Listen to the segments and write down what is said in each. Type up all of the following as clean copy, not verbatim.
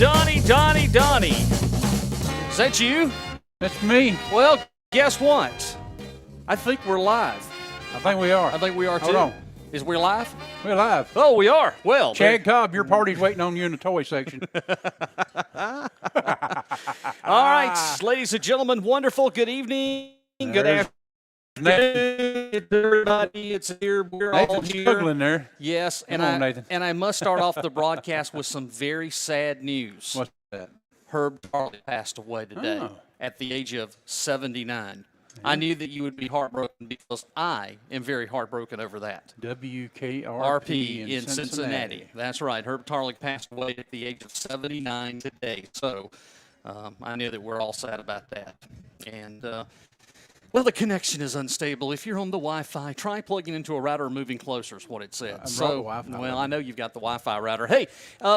Donnie. Is that you? That's me. Well, guess what? I think we're live. I think we are. I think we are too. Hold on. Is we live? We're live. Oh, we are. Well, Chad Cobb, your party's waiting on you in the toy section. all right, ladies and gentlemen, wonderful. Good evening. Good afternoon. Everybody, it's here. We're all Nathan's here. struggling there. Yes, Come on, Nathan. and I must start off the broadcast with some very sad news. What's that? Herb Tarley passed away today at the age of 79. I knew that you would be heartbroken because I am very heartbroken over that. WKRP in Cincinnati. That's right. Herb Tarley passed away at the age of 79 today. So I knew that we're all sad about that. And, well, the connection is unstable. If you're on the Wi-Fi, try plugging into a router or moving closer is what it said. Well, I know you've got the Wi-Fi router. Hey,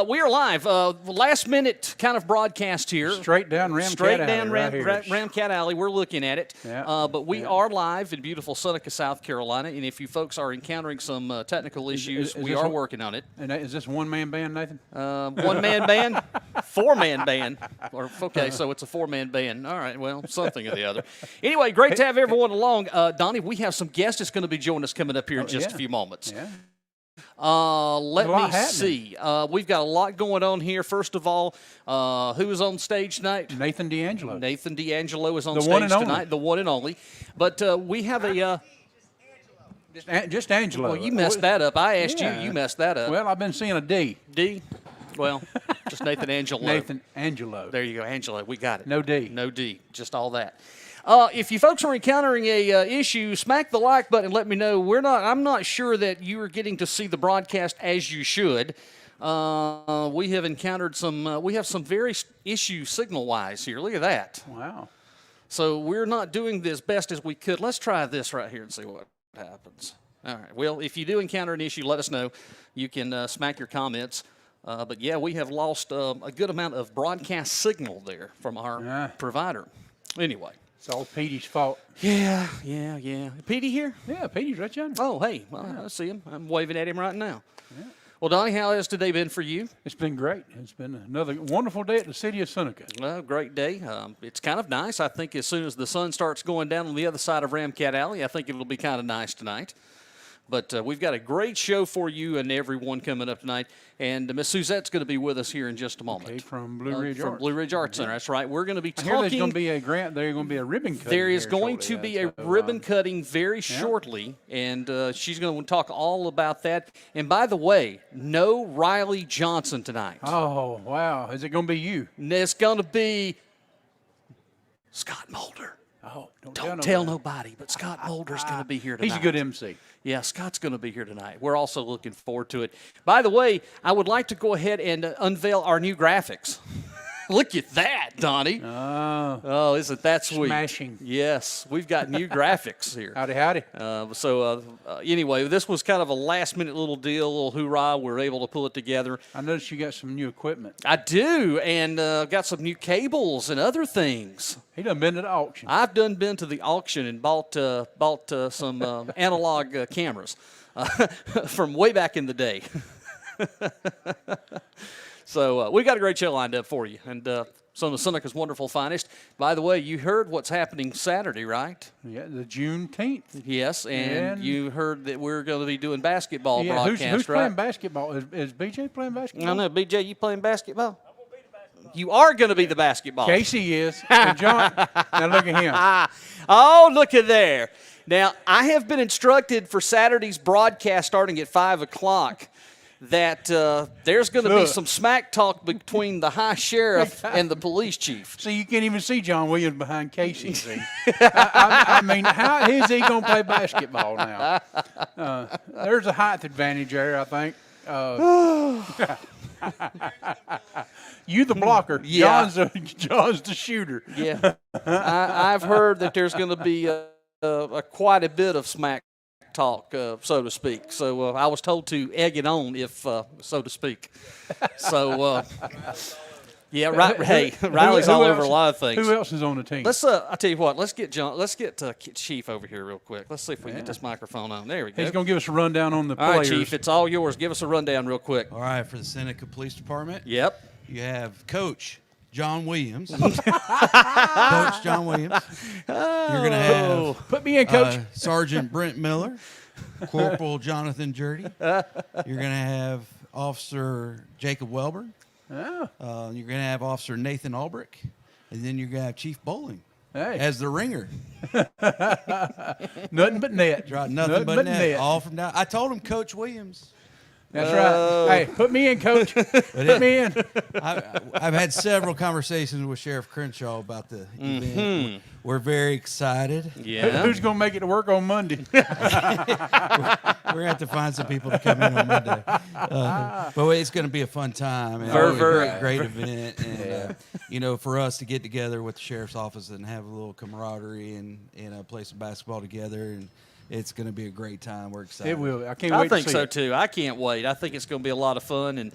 we are live. Last-minute kind of broadcast here. Straight down Ramcat Alley. We're looking at it. Yeah. But we are live in beautiful Seneca, South Carolina. And if you folks are encountering some technical issues, we are working on it. And is this one-man band, Nathan? One-man band? Four-man band. Okay, so it's a four-man band. All right, well, something or the other. Anyway, great to have everyone along. Donnie, we have some guests that's going to be joining us coming up here in just a few moments. Yeah. Let me see. We've got a lot going on here. First of all, who is on stage tonight? Nathan D'Angelo. Nathan D'Angelo is on stage tonight, the one and only. But we have a... Just Angelo. Well, you messed that up. I asked you. You messed that up. Well, I've been seeing a D. D? Well, just Nathan Angelo. Nathan Angelo. There you go, Angelo. We got it. No D. No D. Just all that. If you folks are encountering a issue, smack the like button and let me know. I'm not sure that you are getting to see the broadcast as you should. We have encountered some. We have some very issue signal-wise here. Look at that. Wow. So we're not doing this best as we could. Let's try this right here and see what happens. All right. Well, if you do encounter an issue, let us know. You can smack your comments. But yeah, we have lost a good amount of broadcast signal there from our provider. Anyway. It's all Petey's fault. Yeah. Petey here? Yeah, Petey's right yonder. Oh, hey. Well, I see him. I'm waving at him right now. Yeah. Well, Donnie, how has today been for you? It's been great. It's been another wonderful day at the City of Seneca. Well, great day. It's kind of nice. I think as soon as the sun starts going down on the other side of Ramcat Alley, I think it'll be kind of nice tonight. But we've got a great show for you and everyone coming up tonight. And Miss Suzette's going to be with us here in just a moment. Okay, from Blue Ridge Arts. From Blue Ridge Arts Center, that's right. We're going to be talking. There's going to be a grant. There's going to be a ribbon cutting. There is going to be a ribbon cutting very shortly, and she's going to talk all about that. And by the way, no Riley Johnson tonight. Oh, wow. Is it going to be you? It's going to be Scott Mulder. Oh, don't tell nobody, but Scott Mulder's going to be here tonight. He's a good MC. Yeah, Scott's going to be here tonight. We're also looking forward to it. By the way, I would like to go ahead and unveil our new graphics. Look at that, Donnie. Oh, isn't that sweet? Smashing. Yes, we've got new graphics here. Howdy. Anyway, this was kind of a last-minute little deal, a little hoorah. We were able to pull it together. I noticed you got some new equipment. I do, and got some new cables and other things. He done been to the auction. I've been to the auction and bought some analog cameras from way back in the day. So we got a great show lined up for you, and some of Seneca's wonderful finest. By the way, you heard what's happening Saturday, right? Yeah, the Juneteenth. Yes, and you heard that we're going to be doing basketball broadcast, who's right? playing basketball? Is BJ playing basketball? I know, BJ, you playing basketball? I'm going to be the basketball. You are going to be the basketball. Casey is. And John, now look at him. Oh, look at there. Now, I have been instructed for Saturday's broadcast starting at 5 o'clock that there's going to be some smack talk between the high sheriff and the police chief. See, you can't even see John Williams behind Casey. See? I mean, how is he going to play basketball now? There's a height advantage there, I think. You the blocker. Yeah. John's the shooter. Yeah. I've heard that there's going to be quite a bit of smack talk, so to speak. So I was told to egg it on, if so to speak. So yeah, right. Hey, Riley's all over a lot of things. Who else is on the team? Let's. I tell you what. Let's get John. Let's get Chief over here real quick. Let's see if we can get this microphone on. There we go. He's going to give us a rundown on the all players. All right, Chief. It's all yours. Give us a rundown real quick. All right, for the Seneca Police Department. Yep. you have Coach John Williams. Coach John Williams. You're going to have Put me in, Coach. Sergeant Brent Miller, Corporal Jonathan Jurdy. You're going to have Officer Jacob Welburn. Oh. You're going to have Officer Nathan Albrick. And then you're going to have Chief Bowling as the ringer. Nothing but net. Nothing but net. All from down. I told him Coach Williams. That's right. Hey, put me in, Coach. Put me in. I've had several conversations with Sheriff Crenshaw about the event. We're very excited. Yeah. Who's going to make it to work on Monday? We're going to have to find some people to come in on Monday. But it's going to be a fun time. And great event. And, for us to get together with the Sheriff's Office and have a little camaraderie and play some basketball together, and it's going to be a great time. We're excited. It will. I can't wait to see I think so, it. too. I can't wait. I think it's going to be a lot of fun, and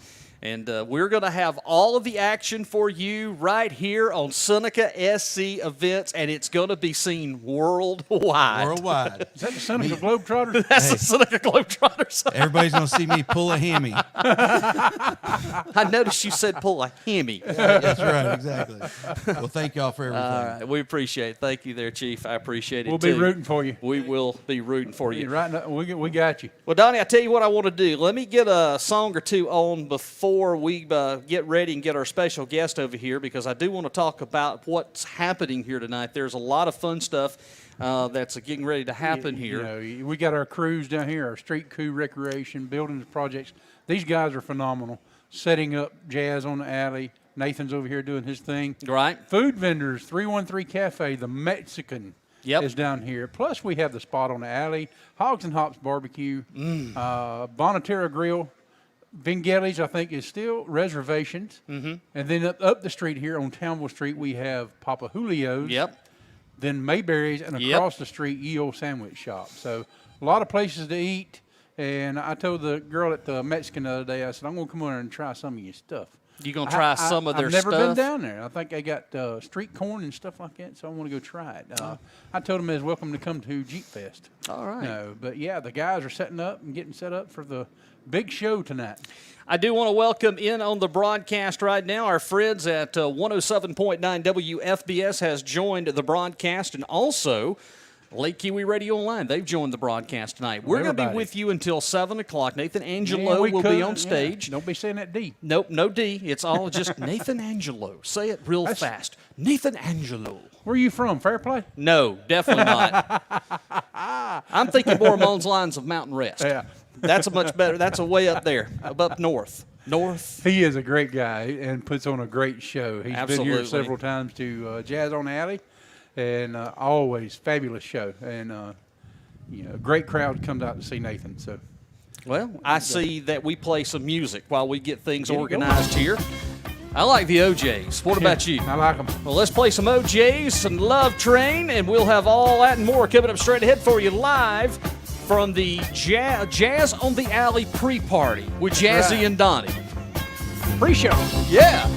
we're going to have all of the action for you right here on Seneca SC Events, and it's going to be seen worldwide. Worldwide. Is that the Seneca Globetrotters? That's the Seneca Globetrotters. Everybody's going to see me pull a hammy. I noticed you said pull a hammy. That's right, exactly. Well, thank y'all for everything. All right, we appreciate it. Thank you there, Chief. I appreciate it, We'll too. be rooting for you. We will be rooting for you. Right now, we got you. Well, Donnie, I tell you what I want to do. Let me get a song or two on before we get ready and get our special guest over here, because I do want to talk about what's happening here tonight. There's a lot of fun stuff that's getting ready to happen here. We got our crews down here, our street crew recreation, buildings projects. These guys are phenomenal. Setting up Jazz on the alley. Nathan's over here doing his thing. Right. Food vendors, 313 Cafe, the Mexican. Yep. Is down here. Plus, we have the spot on the alley, Hogs and Hops Barbecue, Bonatera Grill, Vingelli's, I think, is still reservations. Mm-hmm. And then up the street here on Townville Street, we have Papa Julio's. Yep. Then Mayberry's, and across the street, Ye-Old Sandwich Shop. So a lot of places to eat. And I told the girl at the Mexican the other day, I said, I'm going to come over and try some of your stuff. You going to try some of their stuff? I've never been down there. I think they got street corn and stuff like that, so I want to go try it. I told them they was welcome to come to Jeep Fest. All right. No, but, yeah, the guys are setting up and getting set up for the big show tonight. I do want to welcome in on the broadcast right now. Our friends at 107.9 WFBS has joined the broadcast, and also Lake Kiwi Radio Online. They've joined the broadcast tonight. We're going to be with you until 7 o'clock. Nathan Angelo will be on stage. Yeah. Don't be saying that D. Nope, no D. It's all just Nathan Angelo. Say it real fast. Nathan Angelo. Where are you from, Fairplay? No, definitely not. I'm thinking more along those lines of Mountain Rest. Yeah. That's a much better. That's a way up there, up north. North. He is a great guy and puts on a great show. He's been here several times to Jazz on the Alley, and always fabulous show. And great crowd comes out to see Nathan. So, well, I see that we play some music while we get things organized here. I like the OJs. What about you? I like them. Well, let's play some OJs, some Love Train, and we'll have all that and more coming up straight ahead for you live from the Jazz on the Alley pre-party with Jazzy and Donnie. Pre-show. Yeah.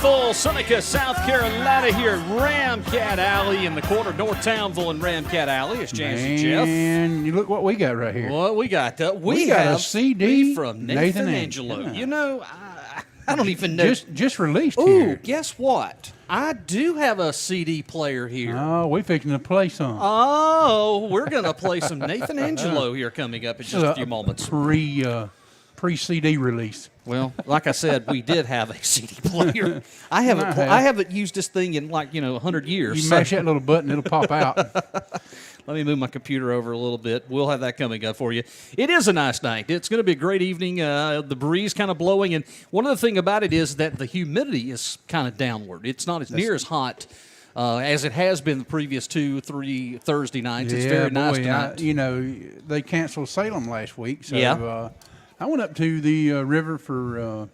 beautiful Seneca, South Carolina here at Ramcat Alley in the corner of North Townville and Ramcat Alley. It's Jazzy Jeff. And you look what we got right here. What we got? We got have a CD from Nathan Angelo. Yeah. You know, I don't even know. Just released Ooh, here. guess what? I do have a CD player here. Oh, we fixing to play some. Oh, we're going to play some Nathan Angelo here coming up in just a few moments. Pre-CD release. Well, like I said, we did have a CD player. I haven't used this thing in 100 years. You mash that little button, it'll pop out. Let me move my computer over a little bit. We'll have that coming up for you. It is a nice night. It's going to be a great evening. The breeze kind of blowing, and one other thing about it is that the humidity is kind of downward. It's not as near as hot as it has been the previous 2-3 Thursday nights. It's very nice tonight. They canceled Salem last week, so Yeah. I went up to the river for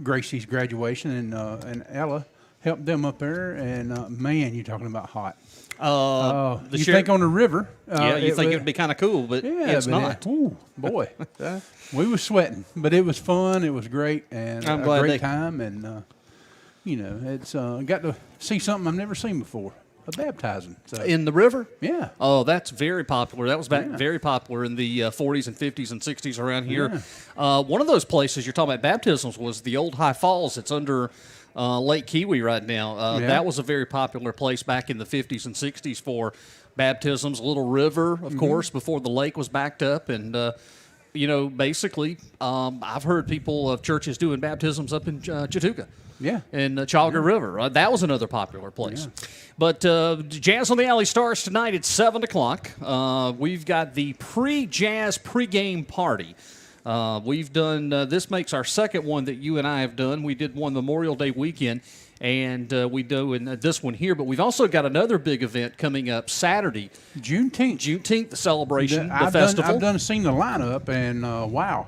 Gracie's graduation, and Ella helped them up there, and man, you're talking about hot. You think on the river. You think it would be kind of cool, but it's not. Boy. We were sweating, but it was fun. It was great, and I'm a glad great time. And, it's got to see something I've never seen before, a baptizing. So, In the river? yeah. Oh, that's very popular. That was very popular in the 40s and 50s and 60s around here. One of those places you're talking about baptisms was the old High Falls. It's under Lake Kiwi right now. That was a very popular place back in the 50s and 60s for baptisms. A little river, of course, before the lake was backed up. And, basically, I've heard people of churches doing baptisms up in Chattooga. Yeah. In the Chaga River. That was another popular place. Yeah. But Jazz on the Alley starts tonight at 7 o'clock. We've got the pre-Jazz pregame party. We've done, this makes our second one that you and I have done. We did one Memorial Day weekend, and we do this one here. But we've also got another big event coming up Saturday. Juneteenth. The celebration, the festival. I've seen the lineup, and wow.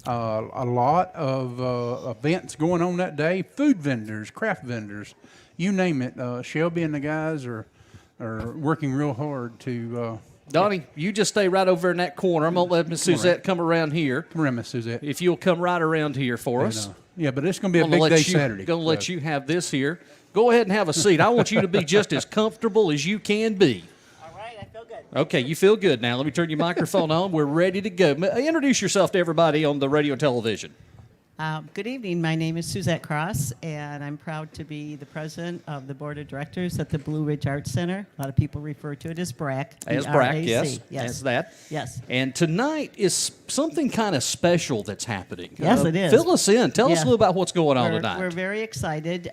A lot of events going on that day. Food vendors, craft vendors, you name it. Shelby and the guys are working real hard to... Donnie, you just stay right over in that corner. I'm going to let Miss Suzette come around here. Come around, Miss Suzette. If you'll come right around here for us. Yeah, but it's going to be a big day Saturday. Going to let you have this here. Go ahead and have a seat. I want you to be just as comfortable as you can be. All right, I feel good. Okay, you feel good now. Let me turn your microphone on. We're ready to go. Introduce yourself to everybody on the radio and television. Good evening. My name is Suzette Cross, and I'm proud to be the president of the board of directors at the Blue Ridge Arts Center. A lot of people refer to it as BRAC. As BRAC, yes. As that. Yes. And tonight is something kind of special that's happening. Yes, it is. Fill us in. Tell us a little about what's going on tonight. We're very excited.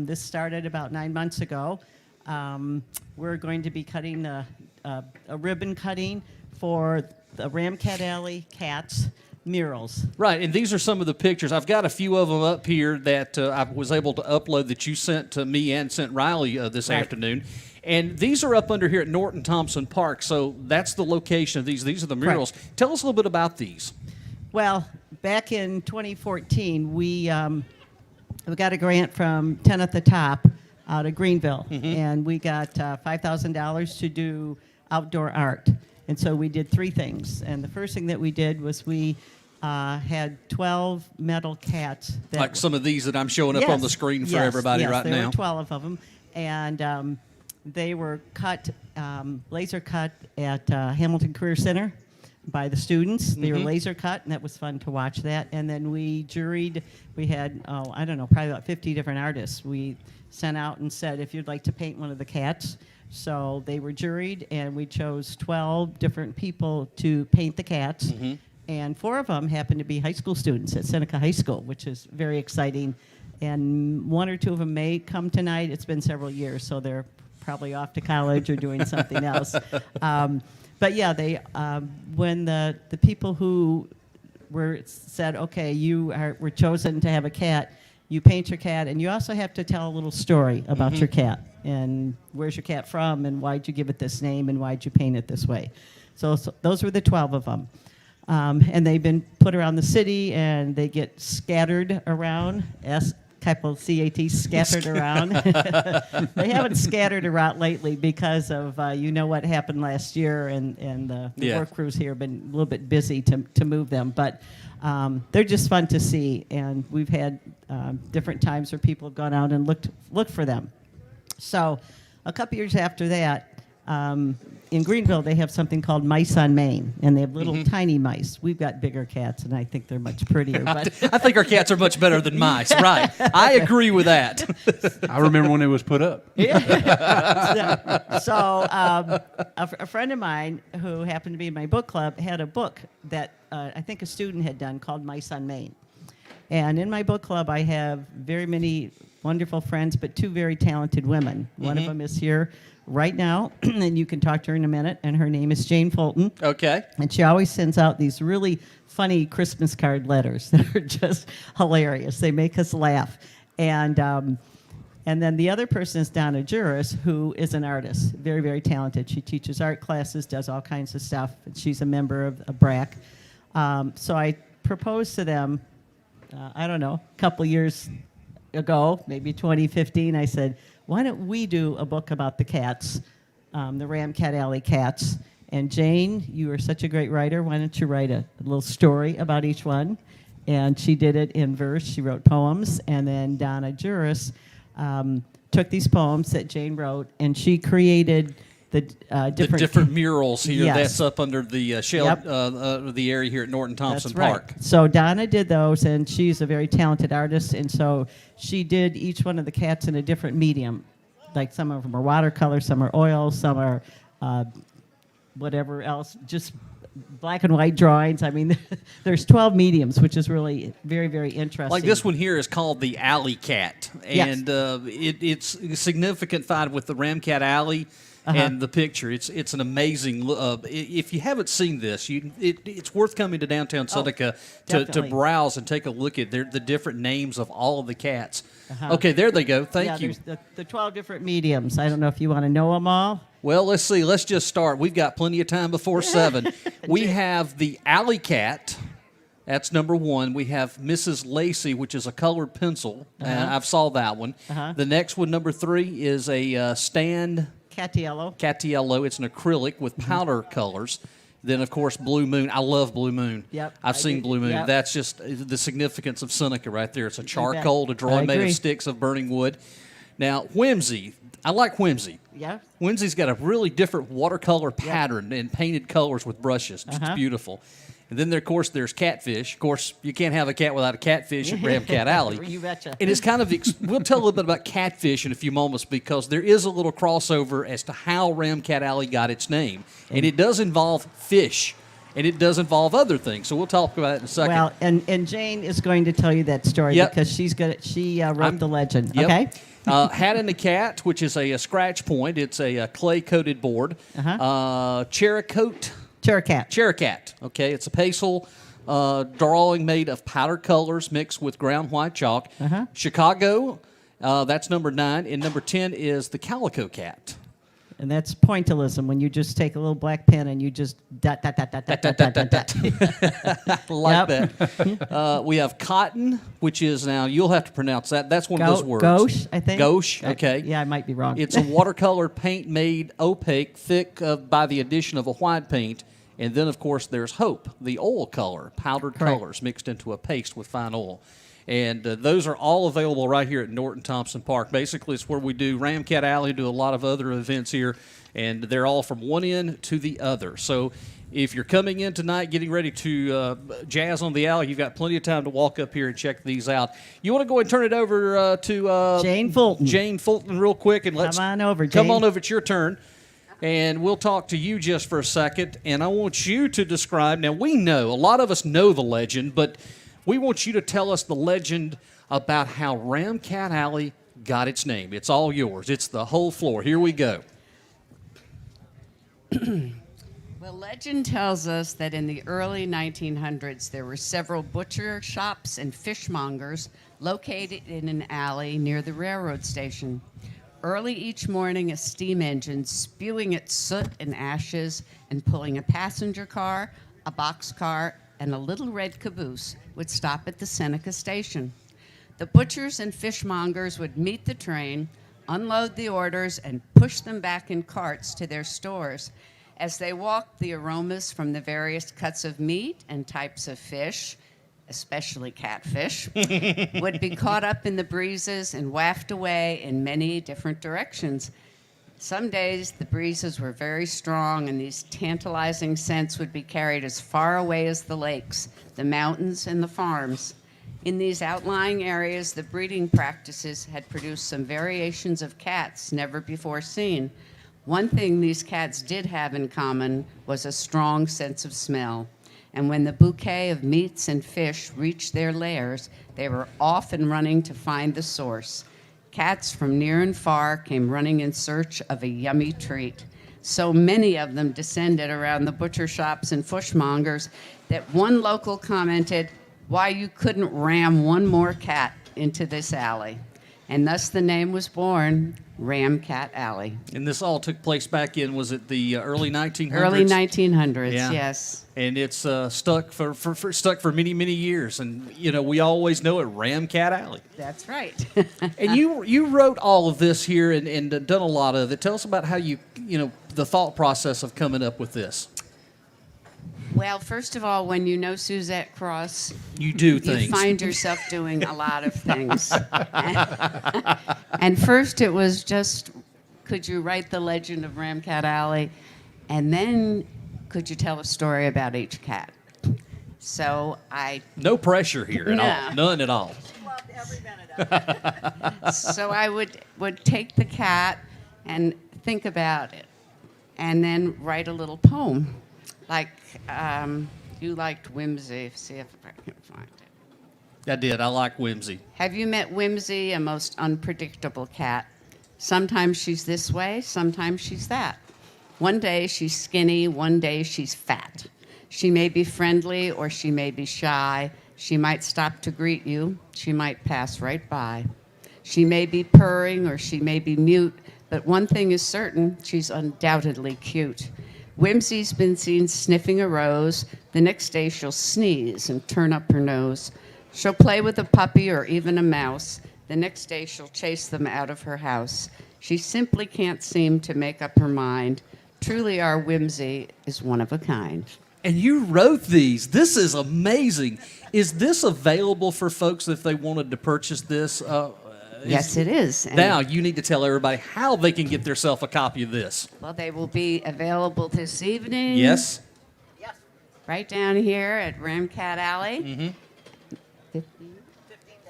This started about 9 months ago. We're going to be cutting a ribbon cutting for the Ramcat Alley Cats murals. Right, and these are some of the pictures. I've got a few of them up here that I was able to upload that you sent to me and sent Riley this afternoon. And these are up under here at Norton Thompson Park, so that's the location of these. These are the murals. Right. Tell us a little bit about these. Well, back in 2014, we got a grant from 10 at the Top out of Greenville, and we got $5,000 to do outdoor art. And so we did 3 things. And the first thing that we did was we had 12 metal cats. Like some of these that I'm showing up on the screen for everybody right now. There were 12 of them. And they were cut, laser cut at Hamilton Career Center by the students. They were laser cut, and that was fun to watch that. And then we juried. We had, probably about 50 different artists. We sent out and said, if you'd like to paint one of the cats. So they were juried, and we chose 12 different people to paint the cats. And 4 of them happened to be high school students at Seneca High School, which is very exciting. And 1 or 2 of them may come tonight. It's been several years, so they're probably off to college or doing something else. But yeah, they when the people who were said, okay, were chosen to have a cat, you paint your cat, and you also have to tell a little story about your cat, and where's your cat from, and why'd you give it this name, and why'd you paint it this way. So those were the 12 of them. And they've been put around the city, and they get scattered around, couple of CATs scattered around. They haven't scattered around lately because of what happened last year, and the work crews here have been a little bit busy to move them. But they're just fun to see, and we've had different times where people have gone out and looked for them. So a couple years after that, in Greenville, they have something called Mice on Main, and they have little tiny mice. We've got bigger cats, and I think they're much prettier. But I think our cats are much better than mice. Right. I agree with that. I remember when it was put up. So a friend of mine who happened to be in my book club had a book that I think a student had done called Mice on Main. And in my book club, I have very many wonderful friends, but two very talented women. One of them is here right now, and you can talk to her in a minute, and her name is Jane Fulton. Okay. And she always sends out these really funny Christmas card letters that are just hilarious. They make us laugh. And then the other person is Donna Juris, who is an artist, very, very talented. She teaches art classes, does all kinds of stuff. She's a member of BRAC. So I proposed to them, I don't know, a couple years ago, maybe 2015, I said, why don't we do a book about the cats, the Ramcat Alley cats? And Jane, you are such a great writer. Why don't you write a little story about each one? And she did it in verse. She wrote poems. And then Donna Juris took these poems that Jane wrote, and she created the different murals here. Yes. That's up under the shell, Yep. The area here at Norton Thompson That's Park. Right. So Donna did those, and she's a very talented artist, and so she did each one of the cats in a different medium. Like some of them are watercolor, some are oil, some are whatever else, just black and white drawings. I mean, there's 12 mediums, which is really very, very interesting. Like this one here is called the Alley Cat, and it's significant with the Ramcat Alley. And the picture, it's an amazing. If you haven't seen this, it's worth coming to downtown Seneca to browse and take a look at the different names of all of the cats. Okay, there they go. Thank you. There's the 12 different mediums. I don't know if you want to know them all. Well, let's see. Let's just start. We've got plenty of time before 7. We have the Alley Cat. That's number 1. We have Mrs. Lacey, which is a colored pencil. I've saw that one. The next one, number 3, is a stand. Cattiello. It's an acrylic with powder colors. Then, of course, Blue Moon. I love Blue Moon. Yep. I've seen Blue Moon. Yep. That's just the significance of Seneca right there. It's a charcoal, a drawing made of sticks of burning wood. Now, Whimsy. I like Whimsy. Yeah. Whimsy's got a really different watercolor pattern and painted colors with brushes. It's beautiful. And then, of course, there's Catfish. Of course, you can't have a cat without a catfish at Ramcat Alley. You betcha. And it's kind of, we'll tell a little bit about Catfish in a few moments because there is a little crossover as to how Ramcat Alley got its name. And it does involve fish, and it does involve other things. So we'll talk about it in a second. Well, and Jane is going to tell you that story because she wrote the legend. Yep. Okay. Hat and the Cat, which is a scratch point. It's a clay-coated board. Chericat. Okay, it's a pastel drawing made of powder colors mixed with ground white chalk. Chicago, that's number 9. And number 10 is the Calico Cat. And that's pointillism, when you just take a little black pen and you just dot. Like that. We have Cotton, which is, now you'll have to pronounce that. That's one of those words. Gauche, I think. Gauche, okay. Yeah, I might be wrong. It's a watercolor paint made opaque, thick by the addition of a white paint. And then, of course, there's Hope, the oil color, powdered colors mixed into a paste with fine oil. And those are all available right here at Norton Thompson Park. Basically, it's where we do Ramcat Alley, do a lot of other events here, and they're all from one end to the other. So if you're coming in tonight, getting ready to jazz on the alley, you've got plenty of time to walk up here and check these out. You want to go and turn it over to Jane Fulton. Jane Fulton real quick, and let's come on over, Jane. Come on over. It's your turn. And we'll talk to you just for a second, and I want you to describe. Now, we know, a lot of us know the legend, but we want you to tell us the legend about how Ramcat Alley got its name. It's all yours. It's the whole floor. Here we go. Well, legend tells us that in the early 1900s, there were several butcher shops and fishmongers located in an alley near the railroad station. Early each morning, a steam engine spewing its soot and ashes and pulling a passenger car, a boxcar, and a little red caboose would stop at the Seneca station. The butchers and fishmongers would meet the train, unload the orders, and push them back in carts to their stores. As they walked, the aromas from the various cuts of meat and types of fish, especially catfish, would be caught up in the breezes and wafted away in many different directions. Some days the breezes were very strong, and these tantalizing scents would be carried as far away as the lakes, the mountains, and the farms. In these outlying areas, the breeding practices had produced some variations of cats never before seen. One thing these cats did have in common was a strong sense of smell. And when the bouquet of meats and fish reached their lairs, they were off and running to find the source. Cats from near and far came running in search of a yummy treat. So many of them descended around the butcher shops and fishmongers that one local commented, "Why you couldn't ram one more cat into this alley." And thus the name was born, Ram Cat Alley. And this all took place back in, was it the early 1900s? Early 1900s, Yeah. yes. And it's stuck for many, many years. And, you know, we always know it, Ram Cat Alley. That's right. And you wrote all of this here and done a lot of it. Tell us about how you know, the thought process of coming up with this. Well, first of all, when you know Suzette Cross, You do you things. find yourself doing a lot of things. And first it was just, could you write the legend of Ram Cat Alley? And then could you tell a story about each cat? So I No pressure here at all. No. None at all. so I would take the cat and think about it, and then write a little poem. Like, you liked Whimsy. See if I can find it. I did. I like whimsy. Have you met Whimsy, a most unpredictable cat? Sometimes she's this way, sometimes she's that. One day she's skinny, one day she's fat. She may be friendly or she may be shy. She might stop to greet you. She might pass right by. She may be purring or she may be mute, but one thing is certain, she's undoubtedly cute. Whimsy's been seen sniffing a rose. The next day she'll sneeze and turn up her nose. She'll play with a puppy or even a mouse. The next day she'll chase them out of her house. She simply can't seem to make up her mind. Truly our Whimsy is one of a kind. And you wrote these. This is amazing. Is this available for folks if they wanted to purchase this? Yes, it is. And Now you need to tell everybody how they can get themselves a copy of this. well, they will be available this evening. Yes? Right down here at Ram Cat Alley.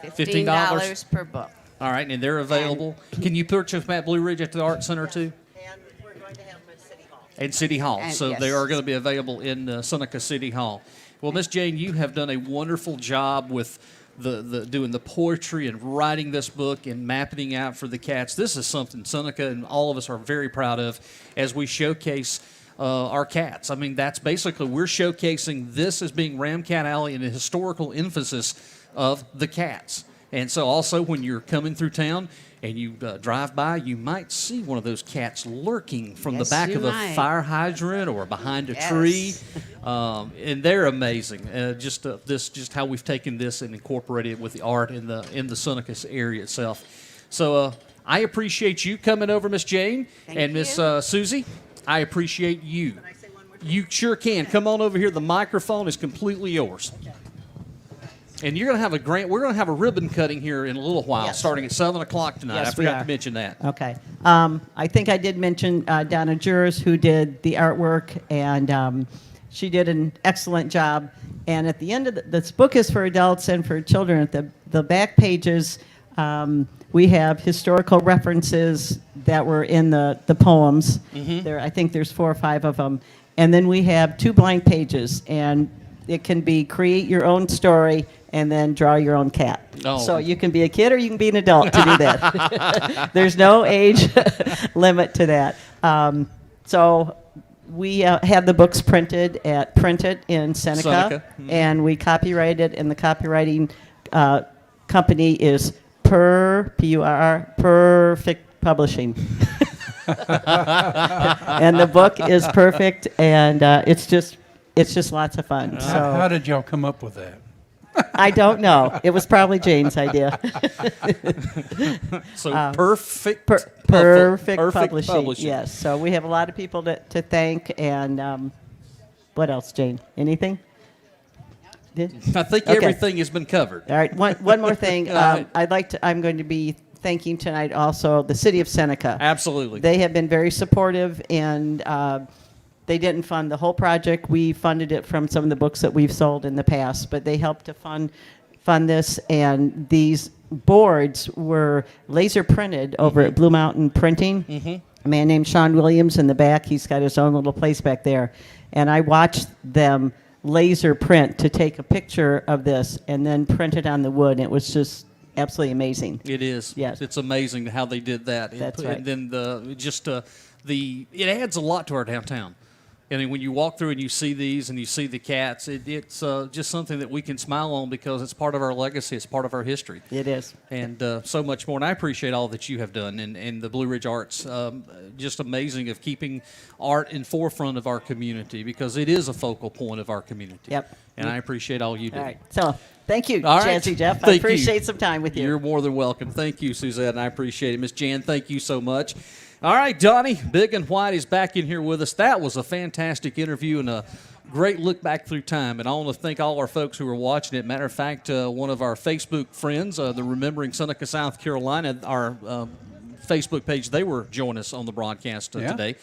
$15 per book. All right, and they're available. Can you purchase them at Blue Ridge at the Art Center too? And we're going to have them at City Hall. And City Hall. And So yes. they are going to be available in Seneca City Hall. Well, Miss Jane, you have done a wonderful job with the doing the poetry and writing this book and mapping out for the cats. This is something Seneca and all of us are very proud of as we showcase our cats. I mean, that's basically, we're showcasing this as being Ram Cat Alley and a historical emphasis of the cats. And so also when you're coming through town and you drive by, you might see one of those cats lurking from Yes, the back you of a might. fire hydrant or behind a Yes. tree. And they're amazing. Just how we've taken this and incorporated it with the art in the Seneca area itself. So I appreciate you coming over, Miss Jane. Thank and Miss you. Susie, I appreciate you. Can I say one more You sure can. Come on over here. The microphone is completely yours. And you're going to have we're going to have a ribbon cutting here in a little while, Yes. starting at 7 o'clock tonight. Yes, I we forgot are. to mention that. Okay. I think I did mention Donna Juris, who did the artwork, and she did an excellent job. And at the end of this book is for adults and for children. At the back pages, we have historical references that were in the poems. There, I think there's 4 or 5 of them. And then we have 2 blank pages, and it can be create your own story and then draw your own cat. Oh. So you can be a kid or you can be an adult to do that. There's no age limit to that. So we have the books printed in Seneca, Seneca. and we copyright it, and the copywriting company is P-U-R-R, Perfect Publishing. And the book is perfect, and it's just lots of fun. How So did y'all come up with that? I don't know. It was probably Jane's idea. So perfect, Perfect publishing. Yes. So we have a lot of people to thank. And what else, Jane? Anything? I think Okay. everything has been covered. All right. One more thing. right. I'm going to be thanking tonight also the City of Seneca. Absolutely. They have been very supportive, and they didn't fund the whole project. We funded it from some of the books that we've sold in the past, but they helped to fund this. And these boards were laser printed over at Blue Mountain Printing. A man named Sean Williams in the back. He's got his own little place back there. And I watched them laser print to take a picture of this and then print it on the wood. It was just absolutely amazing. It is. Yes. It's amazing how they did that. That's right. And then it adds a lot to our downtown. And then when you walk through and you see these and you see the cats, it's just something that we can smile on because it's part of our legacy. It's part of our history. It is. And so much more. And I appreciate all that you have done. And the Blue Ridge Arts, just amazing of keeping art in forefront of our community because it is a focal point of our community. Yep. And I appreciate all you do. All right. So thank you, All right. Jazzy Jeff. I Thank you. appreciate some time with you. You're more than welcome. Thank you, Suzette, and I appreciate it. Miss Jan, thank you so much. All right, Donnie, Big and White is back in here with us. That was a fantastic interview and a great look back through time. And I want to thank all our folks who are watching it. Matter of fact, one of our Facebook friends, the Remembering Seneca, South Carolina, our Facebook page, they were joining us on the broadcast today.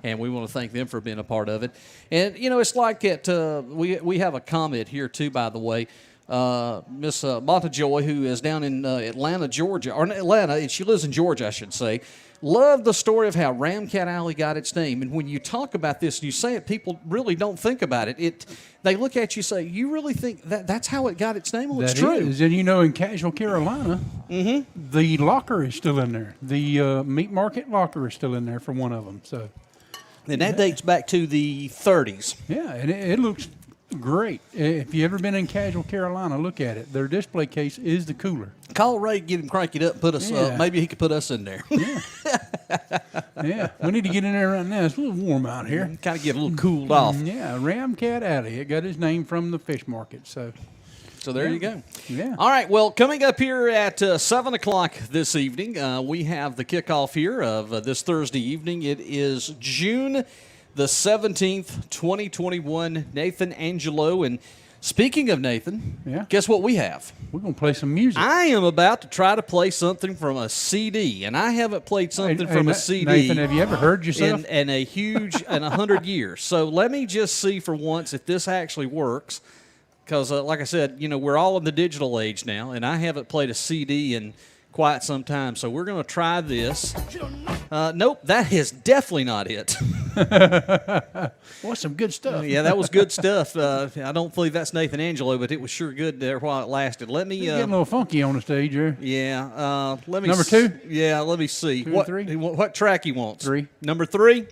And we want to thank them for being a part of it. And, you know, it's like we have a comment here, too, by the way. Miss Montajoy, who is down in Atlanta, Georgia, or in Atlanta, and she lives in Georgia, I should say, loved the story of how Ramcat Alley got its name. And when you talk about this and you say it, people really don't think about it. They look at you and say, you really think that's how it got its name? Well, it's true. Is. And you know, in Casual, Carolina, the locker is still in there. The meat market locker is still in there for one of them. So, and that dates back to the 30s. yeah, and it looks great. If you've ever been in Casual, Carolina, look at it. Their display case is the cooler. Call Ray, get him crank it up, put us. Yeah. Maybe he could put us in there. Yeah, we need to get in there right now. It's a little warm out here. Kind of get a little cooled off. Yeah, Ramcat Alley. It got its name from the fish market. So there you go. Yeah. All right. Well, coming up here at 7 o'clock this evening, we have the kickoff here of this Thursday evening. It is June the 17th, 2021. Nathan Angelo. And speaking of Nathan, guess what we have? We're going to play some music. I am about to try to play something from a CD, and I haven't played something from a CD. Nathan, have you ever heard yourself? In a huge, in 100 years. So let me just see for once if this actually works. Because, like I said, you know, we're all in the digital age now, and I haven't played a CD in quite some time. So we're going to try this. Nope, that is definitely not it. Well, some good stuff. Yeah, that was good stuff. I don't believe that's Nathan Angelo, but it was sure good there while it lasted. Let me. Getting a little funky on the stage here. Yeah. Let me. Number two? Yeah. Let me see. Two or three? What track he wants? 3. Number 3.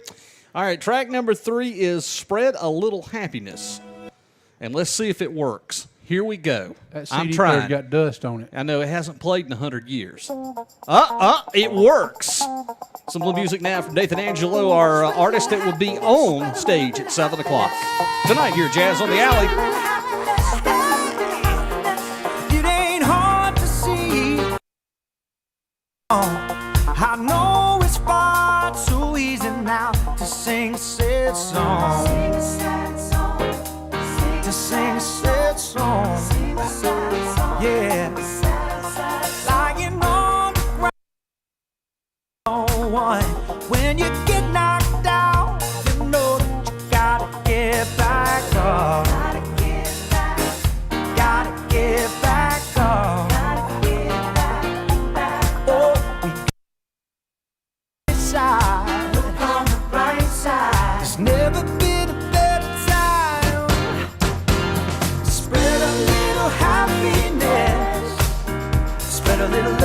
All right. Track number 3 is "Spread a Little Happiness," and let's see if it works. Here we go. That I'm CD trying. player's got dust on it. I know it hasn't played in 100 years. It works. Some little music now from Nathan Angelo, our artist that will be on stage at 7 o'clock tonight here at Jazz on the Alley. It ain't hard to see. I know it's far too easy now to sing a sad song. To sing a sad song. Yeah. Lying on the ground. When you get knocked down, you know that you gotta get back up. Gotta get back up. Oh, we got side. Look on the bright side. There's never been a better time. Spread a little happiness. Spread a little love.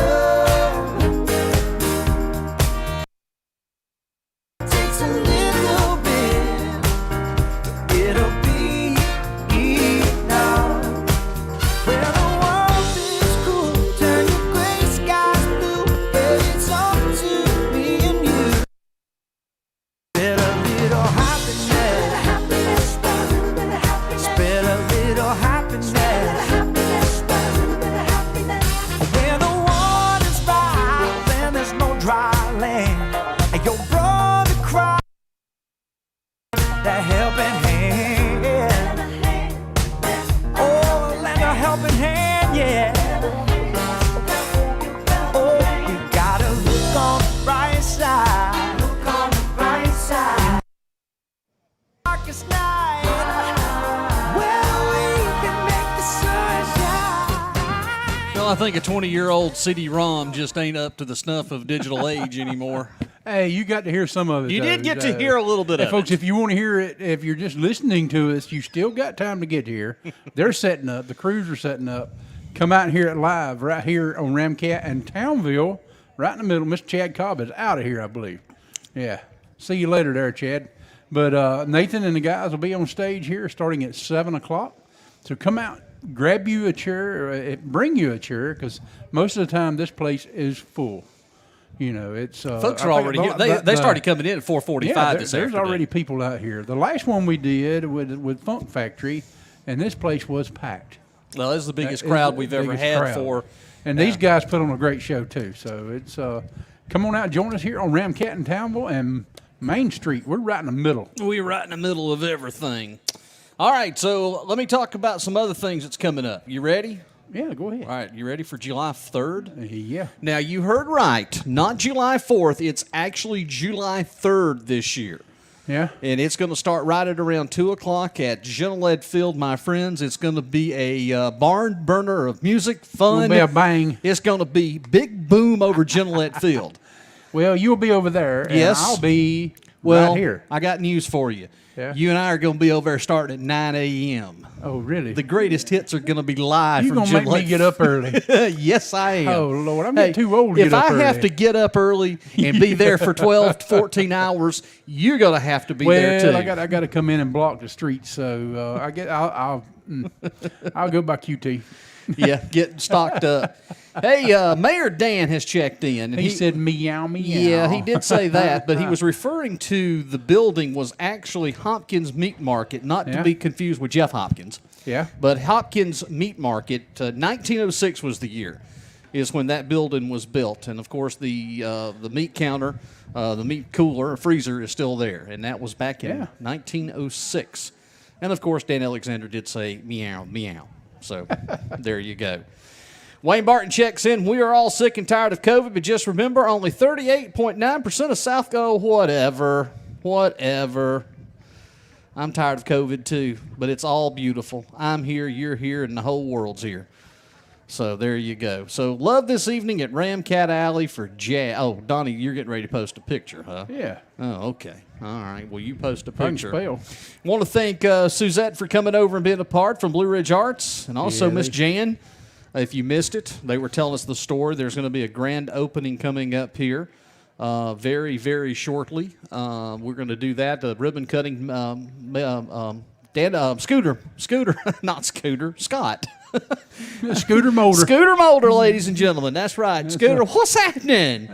Well, I think a 20-year-old CD-ROM just ain't up to the snuff of digital age anymore. Hey, you got to hear some of it. You though. did get to hear a little bit Hey, of folks, it. if you want to hear it, if you're just listening to us, you still got time to get here. They're setting up. The crews are setting up. Come out and hear it live right here on Ramcat and Townville, right in the middle. Mr. Chad Cobb is out of here, I believe. Yeah. See you later there, Chad. But Nathan and the guys will be on stage here starting at 7 o'clock. So come out, grab you a chair, or bring you a chair, because most of the time this place is full. You know, it's Folks are I think already here. They started coming in at 4:45 yeah, this there's afternoon. already people out here. The last one we did with Funk Factory, and this place was packed. Well, this is the biggest It's crowd the we've ever biggest had crowd. for. And these guys put on a great show too. So it's come on out and join us here on Ramcat and Townville and Main Street. We're right in the middle. We're right in the middle of everything. All right, so let me talk about some other things that's coming up. You ready? Yeah, go ahead. All right, you ready for July 3rd? Yeah. Now, you heard right. Not July 4th. It's actually July 3rd this year. Yeah. And it's going to start right at around 2 o'clock at Gillette Field, my friends. It's going to be a barn burner of music, fun. It'll be a bang. It's going to be big boom over Gillette Field. Well, you'll be over there. And Yes. I'll be Well, right here. I got news for you. Yeah. You and I are going to be over there starting at 9 a.m. Oh, really? The greatest hits are going to be live You're from going to make me Gillette. get up early. Yes, I am. Oh, Lord. I'm getting too old to if get up I have early. to get up early and be there for 12 to 14 hours, you're going to have to be there too. Well, I got to come in and block the streets, so I'll go by QT. Yeah, getting stocked up. Hey, Mayor Dan has checked in. And He said meow, meow. Yeah, he did say that, but he was referring to the building was actually Hopkins Meat Market, not to Yeah. be confused with Jeff Hopkins. Yeah. But Hopkins Meat Market, 1906 was the year, is when that building was built. And, of course, the meat counter, the meat cooler, freezer is still there. And that was back in Yeah. 1906. And, of course, Dan Alexander did say meow, meow. So there you go. Wayne Barton checks in. We are all sick and tired of COVID, but just remember, only 38.9% of South go, whatever. I'm tired of COVID too, but it's all beautiful. I'm here, you're here, and the whole world's here. So there you go. So love this evening at Ramcat Alley for Jazz. Oh, Donnie, you're getting ready to post a picture, huh? Yeah. Oh, okay. All right. Well, you post a I can picture. spell. Want to thank Suzette for coming over and being a part from Blue Ridge Arts, and also Yeah, Miss they- Jan. If you missed it, they were telling us the story. There's going to be a grand opening coming up here very, very shortly. We're going to do that. The ribbon cutting. Scooter, not Scooter, Scott. Scooter Molder. Scooter Molder, ladies and gentlemen. That's right. Scooter, what's happening?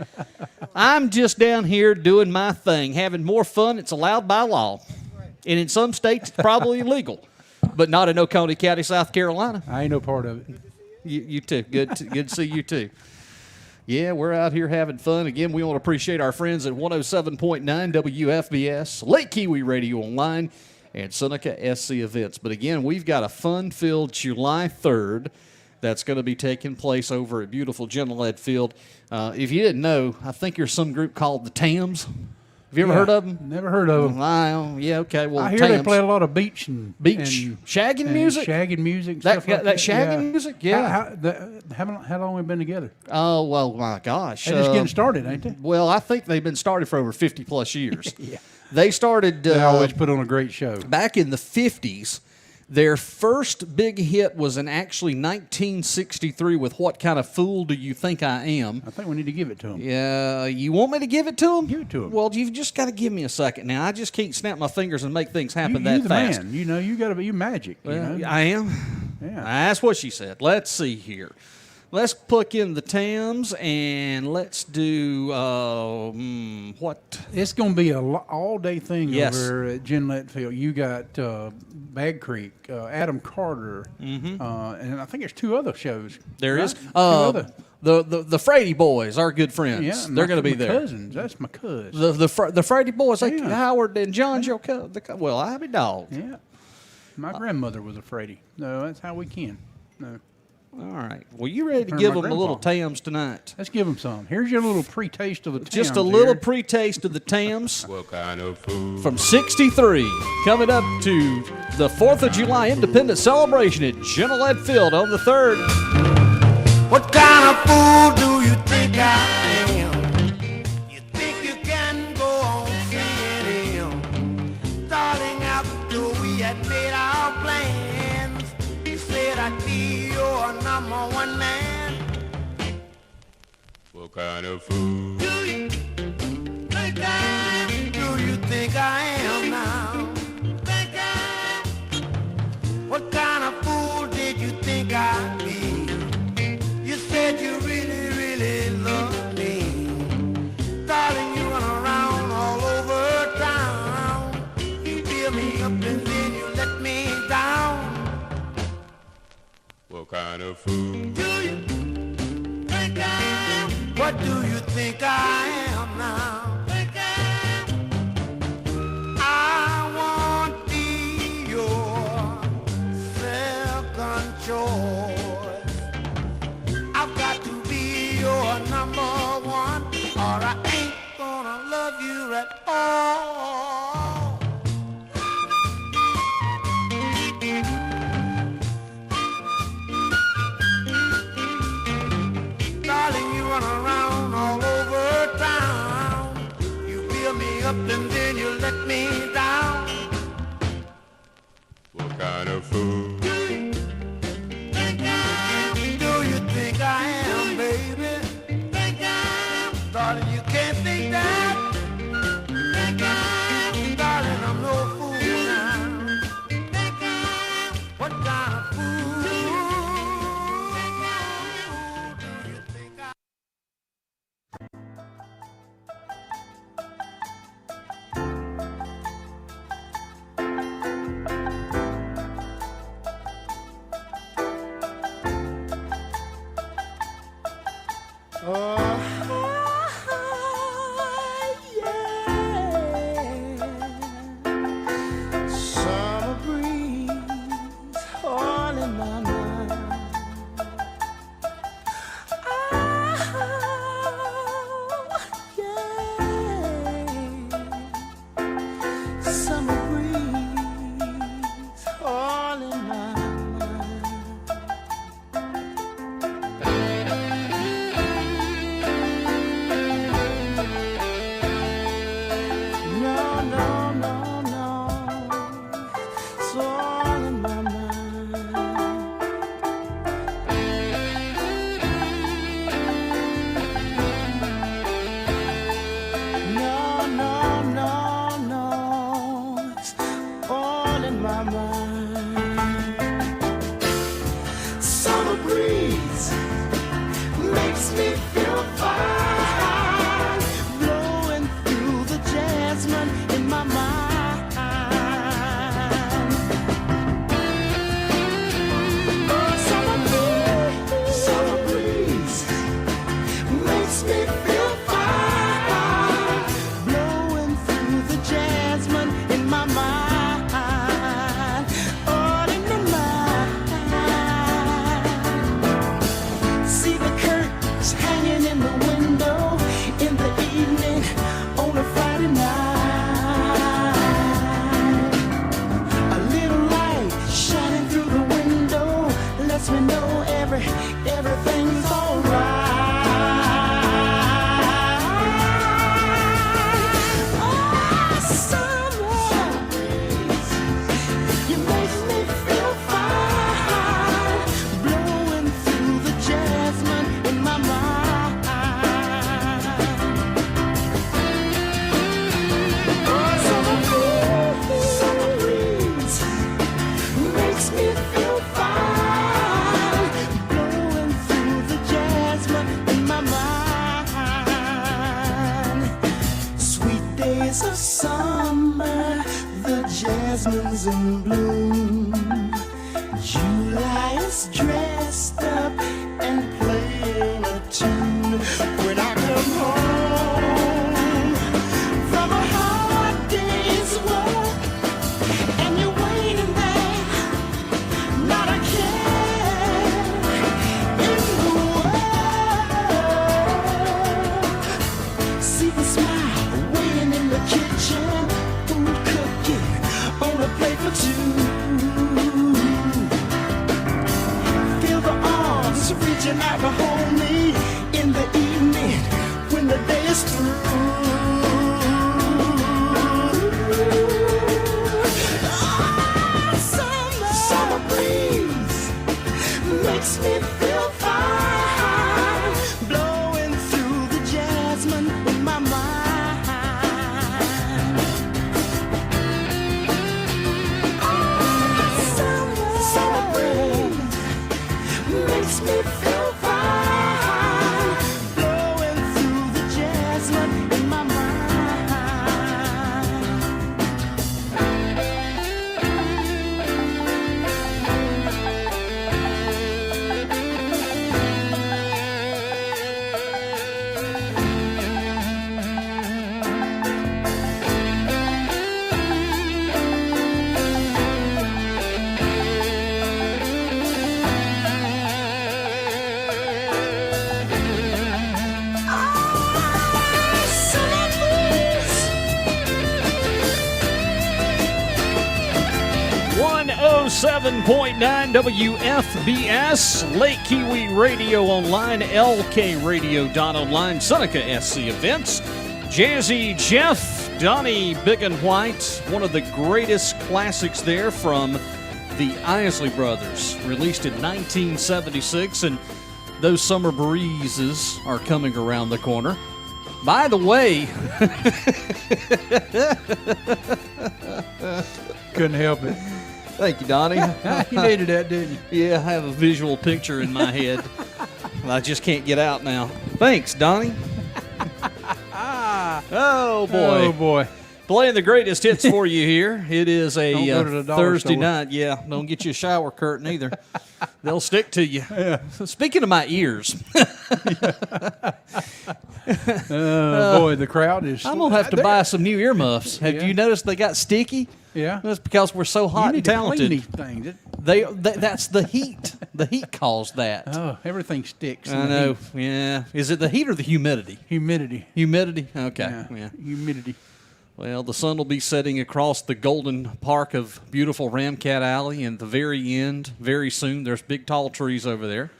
I'm just down here doing my thing, having more fun. It's allowed by law. And in some states, it's probably illegal, but not in Oconee County, South Carolina. I ain't no part of it. You too. Good to see you too. Yeah, we're out here having fun. Again, we want to appreciate our friends at 107.9 WFBS, Lake Kiwi Radio Online, and Seneca SC Events. But again, we've got a fun-filled July 3rd that's going to be taking place over at beautiful Gillette Field. If you didn't know, I think there's some group called the Tams. Have you ever heard of them? Never heard of them. Yeah, okay. Well, I hear Tams. they play a lot of beach and shagging and music. shagging music. That- stuff like that shagging music? Yeah. How long have we been together? Oh, well, my gosh. They're just getting started, ain't they? Well, I think they've been started for over 50 plus years. Yeah. They started They always put on a great show. back in the 50s. Their first big hit was in actually 1963 with What Kind of Fool Do You Think I Am? I think we need to give it to them. Yeah, you want me to give it to them? Give it to 'em. Well, you've just got to give me a second now. I just can't snap my fingers and make things happen You that the fast. man. You know, you got to be magic. Well, you know? I am. Yeah. That's what she said. Let's see here. Let's plug in the Tams and let's do what? It's going to be a all-day thing Yes. over at Gillette Field. You got Bag Creek, Adam Carter, and I think there's two other shows. There right? is Two other. the Frady Boys, our good friends. Yeah, They're going to be my there. Cousins. That's my cousins. The Frady Boys, like Yeah. Howard and John's your well, I have a dog. Yeah. My grandmother was a Frady. No, that's how we can. No. All right. Well, you ready to Or give my them a little grandpa. Tams tonight? Let's give them some. Here's your little pre-taste of the Just a Tams little here. pre-taste of the Tams What kind of food? from 63. Coming up to the 4th of July Independence Celebration at Gillette Field on the 3rd. What fool do you think I am? You think you can go on seeing him? Darling, after we had made our plans, you said I'd be your number one man. What kind of fool Do you think I am now? What kind of fool did you think I'd be? You said you really, really love me. Darling, you run around all over town. You fill me up and then you let me down. What kind of fool Do you think I am? What do you think I am now? I want be your second choice. I've got to be your number one, or I ain't gonna love you at all. Darling, you run around all over town. You build me up and then you let me down. What kind of fool Do you think I am, baby? Darling, you can't think that. Darling, I'm no fool now. What kind of fool do you think I am? Summer breeze all in my mind. Summer breeze all in my mind. No, no, no, no. It's all in my mind. No, no, no, no. It's all in my mind. Summer breeze makes me feel fine, blowing through the jasmine in my mind. Oh, summer breeze makes me feel fine, blowing through the jasmine in my mind. All in my mind. See the curtains hanging in the window in the evening on a Friday night. A little light shining through the window lets me know everything's alright. Oh, summer breeze, you make me feel fine, blowing through the jasmine in my mind. Oh, summer breeze makes me feel fine, blowing through the jasmine in my mind. Sweet days of summer, the jasmine's in bloom. July is dressed up and playing a tune. When I come home from a hard day's work and you're waiting there, not a care in the world. See the smile waiting in the kitchen, food cooking on a plate for two. Feel the arms reaching out to hold me. in the evening when the day is through. Summer breeze makes me feel fine, blowing through the jasmine in my mind. Summer breeze makes me feel fine, blowing through the jasmine in my mind. 107.9 WFBS, Lake Kiwi Radio Online, LKRadio.online, Seneca SC Events, Jazzy, Jeff, Donnie, Big and White, one of the greatest classics there from the Isley Brothers, released in 1976, and those summer breezes are coming around the corner. By the way, Couldn't help it. thank you, Donnie. You needed that, didn't you? Yeah, I have a visual picture in my head. I just can't get out now. Thanks, Donnie. Oh, boy. Oh, boy. Playing the greatest hits for you here. It is a Don't go to the dollar Thursday store. night. Yeah, don't get you a shower curtain either. They'll stick to you. Yeah. Speaking of my ears, Boy, the crowd is. I'm going to have to buy some new earmuffs. Have Yeah. you noticed they got sticky? Yeah. That's because we're so You hot need and to clean talented. these things. That's the heat. The heat caused that. Oh, everything sticks. in I the know. heat. Yeah. Is it the heat or the humidity? Humidity. Humidity? Okay. Yeah. Humidity. Well, the sun will be setting across the golden park of beautiful Ramcat Alley, and at the very end, very soon, there's big tall trees over there.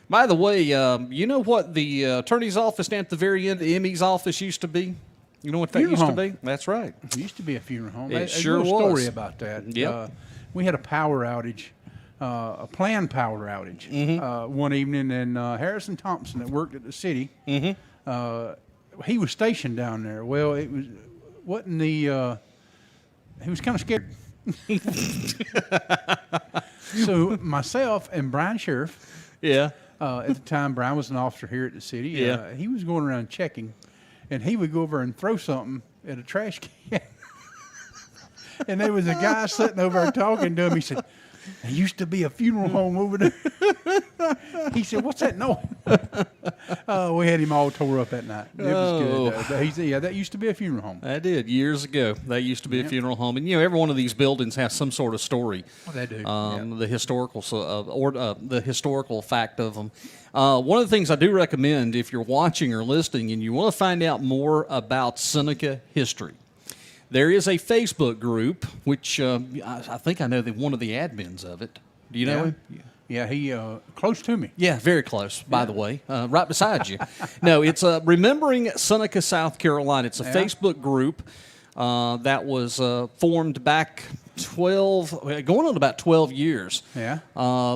By the way, you know what the attorney's office down at the very end, the ME's office used to be? You know what that Funeral used home. to be? That's right. It used to be a funeral home. It There's sure a little story was. about that. Yep. We had a power outage, a planned power outage, one evening, and Harrison Thompson, that worked at the city, he was stationed down there. Well, it wasn't the. He was kind of scared. So myself and Brian Sheriff, Yeah. at the time, Brian was an officer here at the city. Yeah. He was going around checking, and he would go over and throw something at a trash can. And there was a guy sitting over there talking to him. He said, "There used to be a funeral home over there." He said, "What's that noise?" We had him all tore up that night. It was good. But he said, "Yeah, that used to be a funeral home." I did years ago. That used to be a funeral home, and you know every one of these buildings has some sort of story. They do. The historical the historical fact of them. One of the things I do recommend if you're watching or listening and you want to find out more about Seneca history, there is a Facebook group which I think I know one of the admins of it. Do you know him? Yeah, he close to me. Yeah, very close, by the way, right beside you. No, it's Remembering Seneca, South Carolina. It's a Facebook group that was formed back going on about 12 years. Yeah.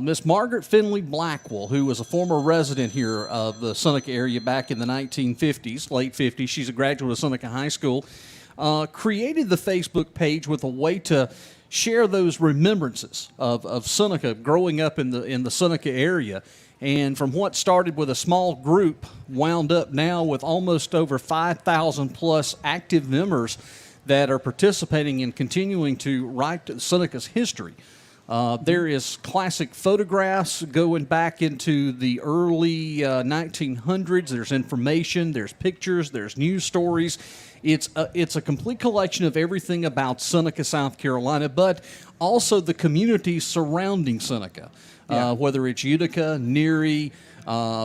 Miss Margaret Finley Blackwell, who was a former resident here of the Seneca area back in the 1950s, late 50s. She's a graduate of Seneca High School. Created the Facebook page with a way to share those remembrances of Seneca growing up in the Seneca area. And from what started with a small group, wound up now with almost over 5,000 plus active members that are participating in continuing to write Seneca's history. There is classic photographs going back into the early 1900s. There's information, there's pictures, there's news stories. It's a complete collection of everything about Seneca, South Carolina, but also the communities surrounding Seneca, whether it's Utica, Neary,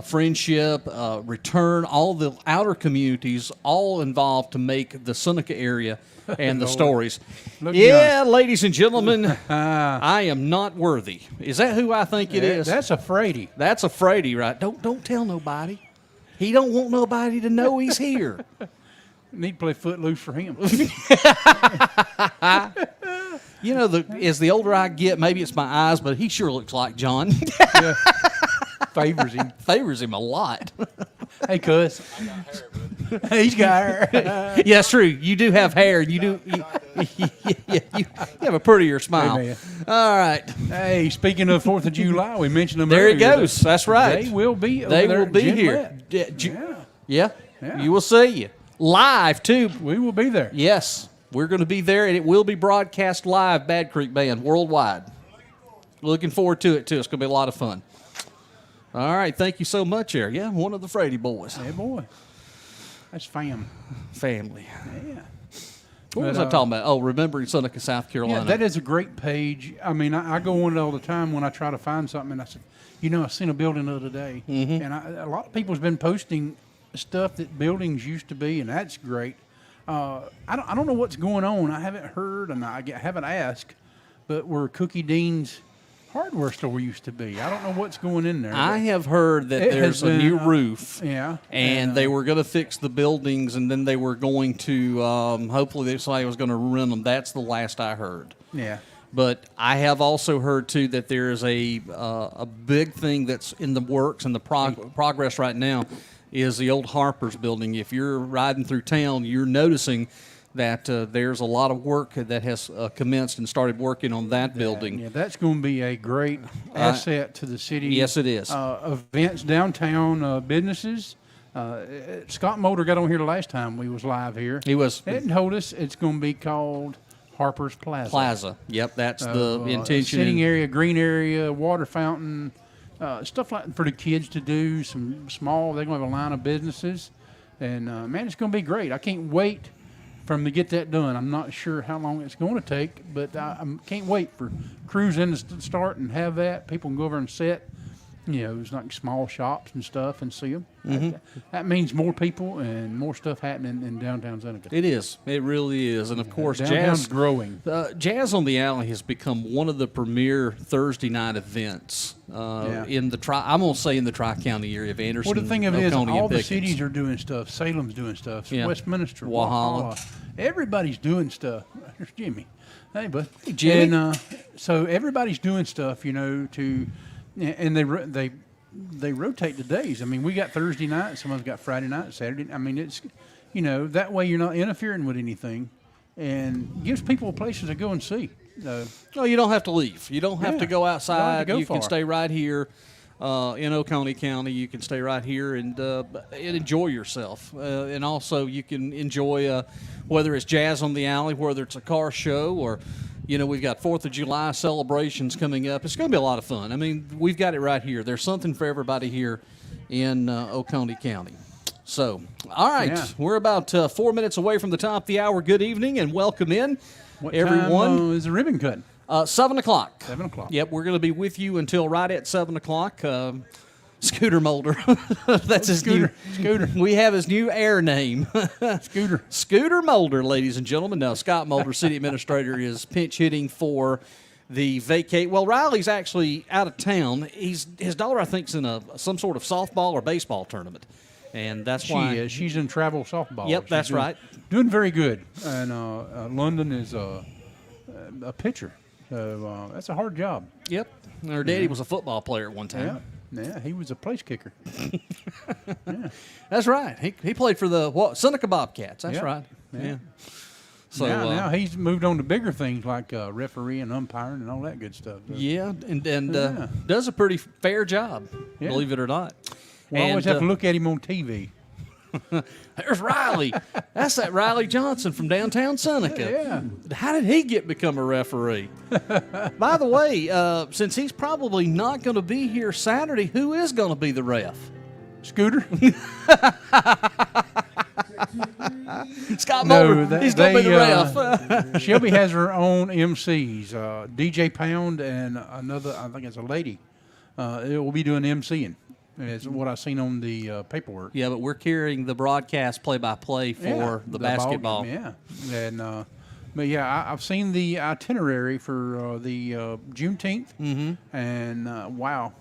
Friendship, Return, all the outer communities, all involved to make the Seneca area and the stories. Look Ladies and gentlemen, I am not worthy. Is that who I think it is? That's a Frady. That's a Frady, right? Don't tell nobody. He don't want nobody to know he's here. Need to play Footloose for him. You know, as the older I get, maybe it's my eyes, but he sure looks like John. Yeah. Favors him. Favors him a lot. Hey, cuss. He's got hair. Yeah, it's true. You do have hair. You have a prettier smile. Hey, man. All right. Hey, speaking of 4th of July, we mentioned them There he earlier. goes. That's right. They will be over They there will at be Gin here. Let. Yeah. Yeah. You will see you. Live, too. We will be there. Yes. We're going to be there, and it will be broadcast live, Bad Creek Band, worldwide. Looking forward to it, too. It's going to be a lot of fun. All right. Thank you so much, Eric. Yeah, one of the Frady boys. Hey, boy. That's fam. Family. Yeah. What was I talking about? Oh, Remembering Seneca, South Carolina. Yeah, that is a great page. I mean, I go on it all the time when I try to find something, and I said, I seen a building the other day, and a lot of people's been posting stuff that buildings used to be, and that's great. I don't know what's going on. I haven't heard, and I haven't asked, but where Cookie Dean's hardware store used to be. I don't know what's going in there. I have heard that It there's has a new been, roof. Yeah. And they were going to fix the buildings, and then they were going to, hopefully somebody was going to rent them. That's the last I heard. Yeah. But I have also heard, too, that there is a big thing that's in the works and the progress right now is the old Harper's building. If you're riding through town, you're noticing that there's a lot of work that has commenced and started working on that building. Yeah, that's going to be a great asset to the city. Yes, it is. Events downtown, businesses. Scott Mulder got on here the last time we was live here. He was. And told us it's going to be called Harper's Plaza. Yep, that's the intention. Sitting area, green area, water fountain, stuff like for the kids to do. Some small. They're going to have a line of businesses, and man, it's going to be great. I can't wait for them to get that done. I'm not sure how long it's going to take, but I can't wait for crews in to start and have that. People can go over and sit. It's like small shops and stuff and see them. That means more people and more stuff happening in downtown Seneca. It is. It really is. And, of course, Downtown's growing. Jazz on the Alley has become one of the premier Thursday night events in the I'm going to say in the Tri-County area of Anderson, Well, the thing of it is, Oconee, all and the Pickens. cities are doing stuff. Salem's doing stuff. Yeah. Westminster, Walhalla. Everybody's doing stuff. There's Jimmy. Hey, bud. Hey, Jimmy. And so everybody's doing stuff, and they rotate the days. I mean, we got Thursday night. Some of us got Friday night, Saturday. I mean, it's, that way you're not interfering with anything, and gives people places to go and see. No, you don't have to leave. You don't have to go outside. go You can far. stay right here in Oconee County. You can stay right here and enjoy yourself. And also you can enjoy whether it's Jazz on the Alley, whether it's a car show, or we've got 4th of July celebrations coming up. It's going to be a lot of fun. I mean, we've got it right here. There's something for everybody here in Oconee County. So, all right, we're about 4 minutes away from the top of the hour. Good evening and welcome in, What everyone. time is the ribbon cut? 7 o'clock. 7 o'clock. Yep, we're going to be with you until right at 7 o'clock. Scooter Mulder. That's his Scooter. new. Scooter. We have his new air name. Scooter. Scooter Mulder, ladies and gentlemen. Now, Scott Mulder, city administrator, is pinch hitting for the vacate. Well, Riley's actually out of town. His daughter, I think, is in some sort of softball or baseball tournament. And that's why. She is. She's in travel softball. Yep, She's that's right. Doing very good. And London is a pitcher. So that's a hard job. Yep. Her daddy was a football player at one time. Yeah, he was a place kicker. That's right. He played for the Seneca Bobcats. That's right. Yeah. So now he's moved on to bigger things like referee and umpiring and all that good stuff. So. Yeah, and does a pretty fair job, Yeah. believe it or not. We always have to look at him on TV. There's Riley. That's that Riley Johnson from downtown Seneca. Yeah. How did he become a referee? By the way, since he's probably not going to be here Saturday, who is going to be the ref? Scooter? Scott Mulder. No, He's going to be the ref. Shelby has her own MCs, DJ Pound and another, I think it's a lady. It will be doing MCing. Is what I've seen on the paperwork. Yeah, but we're carrying the broadcast play-by-play for the basketball. Ball game, and but yeah, I've seen the itinerary for the Juneteenth, and wow,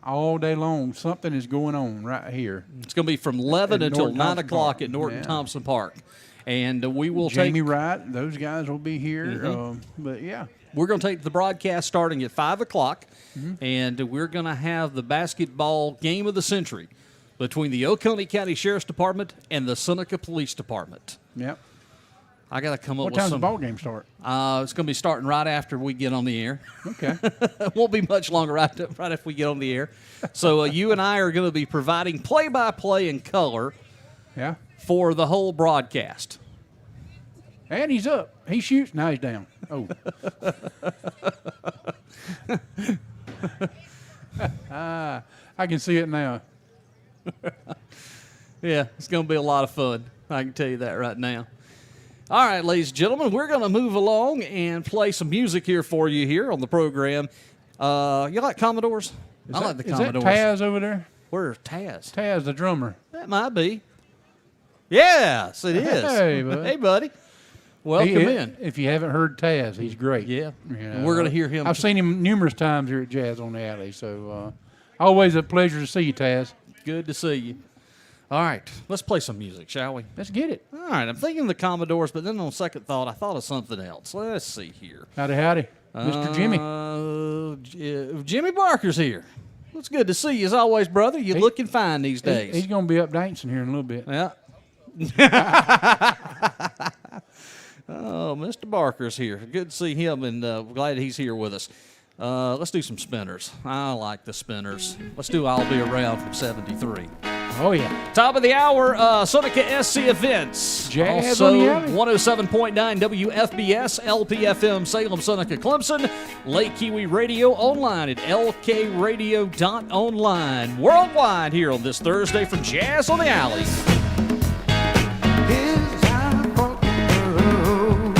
all day long. Something is going on right here. It's going to be from 11 At until Norton 9 Thompson o'clock Park. at Norton Yeah. Thompson Park. And we will Jamie take. Wright, those guys will be here. Mm-hmm. But yeah, We're going to take the broadcast starting at 5 o'clock, Mm-hmm. and we're going to have the basketball game of the century between the Oconee County Sheriff's Department and the Seneca Police Department. yep. I got to come up What with time's some. the ball game start? It's going to be starting right after we get on the air. Okay. It won't be much longer right after we get on the air. So you and I are going to be providing play-by-play in color Yeah. for the whole broadcast. And he's up. He shoots. Now he's down. Oh. I can see it now. Yeah, it's going to be a lot of fun. I can tell you that right now. All right, ladies and gentlemen, we're going to move along and play some music here for you here on the program. You like Commodores? I like the Is that Commodores. Taz over there? Where's Taz? Taz, the drummer. That might be. Yes, it is. Hey, bud. Hey, buddy. Welcome in. If you haven't heard Taz, he's great. Yeah. You And we're going to hear him. I've seen him numerous times here at Jazz on the Alley. So always a pleasure to see you, Taz. Good to see you. All right, let's play some music, shall we? Let's get it. All right, I'm thinking the Commodores, but then on second thought, I thought of something else. Let's see here. Howdy, howdy. Mr. Jimmy. Jimmy Barker's here. It's good to see you as always, brother. You're looking fine these days. He's going to be up dancing here in a little bit. Yeah. Oh, Mr. Barker's here. Good to see him, and glad he's here with us. Let's do some spinners. I like the spinners. Let's do I'll Be Around from 73. Oh, yeah. Top of the hour, Seneca SC Events. Jazz also, on the alley. 107.9 WFBS, LPFM, Salem, Seneca, Clemson, Lake Kiwi Radio, online at lkradio.online. Worldwide here on this Thursday from Jazz on the Alley. His eye for the road.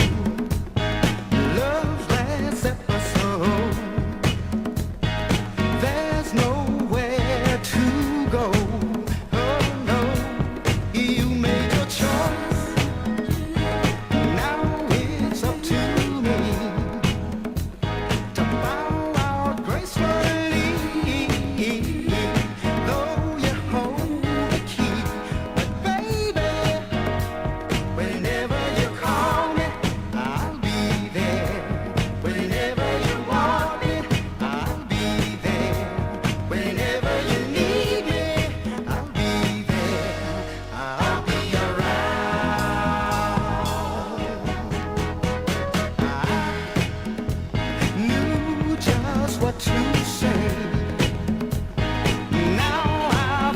Love's last episode. There's nowhere to go. Oh no, you made your choice. Now it's up to me to bow out gracefully. Though you hold the key, but baby, whenever you call me, I'll be there. Whenever you want me, I'll be there. Whenever you need me, I'll be there. I'll be around. I knew just what to say. Now I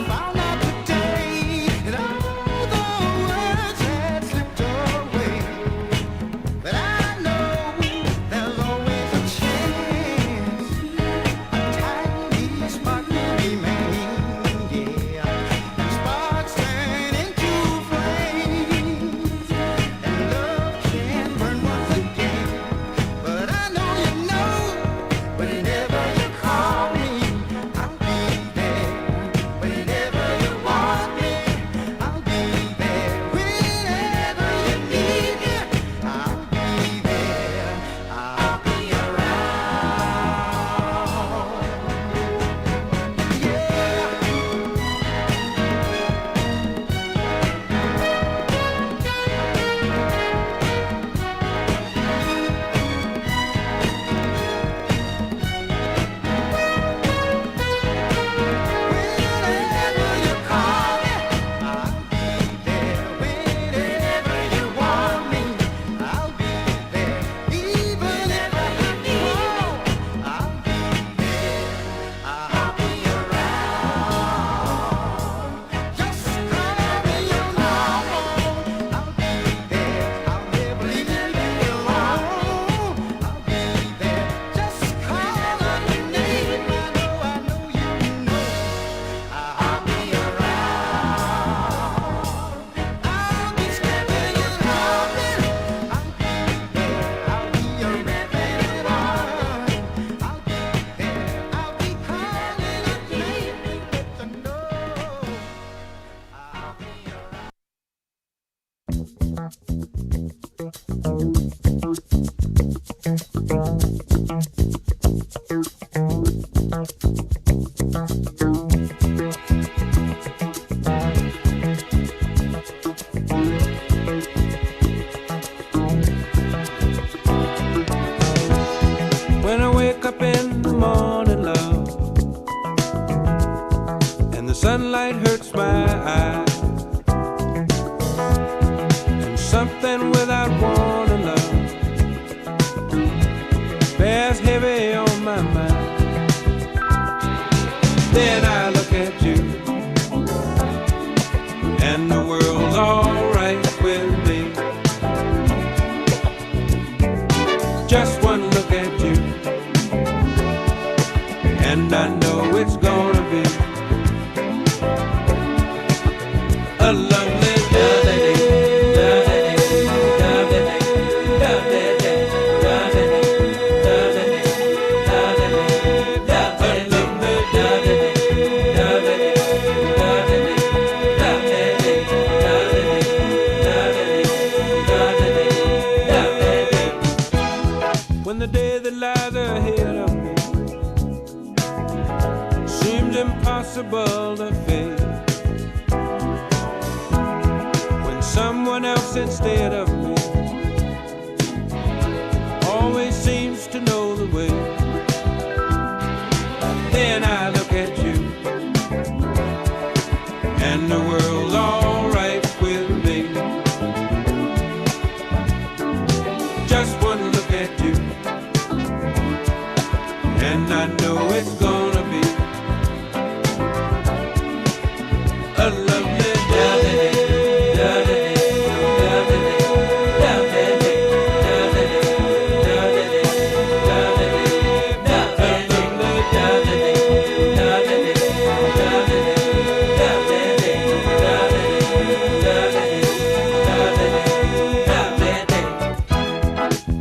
found out today that all the words had slipped away. But I know there's always a chance. A tiny spark will remain, yeah. And sparks turn into flames. And love can burn once again. But I know you know, whenever you call me, I'll be there. Whenever you want me, I'll be there. Whenever you need me, I'll be there. I'll be around. Whenever you call me, I'll be there. Whenever you want me, I'll be there. Even if I won't, I'll be there. I'll be around. Just call me your phone. I'll be there. I'll never leave you alone. I'll be there. Just call on your name. I know you know. I'll be around. I'll be stepping and hopping. I'll be there. I'll be your every one. I'll be there. I'll be calling your name. Let you know. I'll be around. catches my eye. And something without warning, love, bears heavy on my mind. Then I look at you, and the world's alright with me. Just one look at you, and I know it's gonna be a lovely day. When the day that lies ahead of me seems impossible to face, when someone else instead of me always seems to know the way, then I look at you, and the world's alright with me. Just one look at you, and I know it's gonna be a lovely day.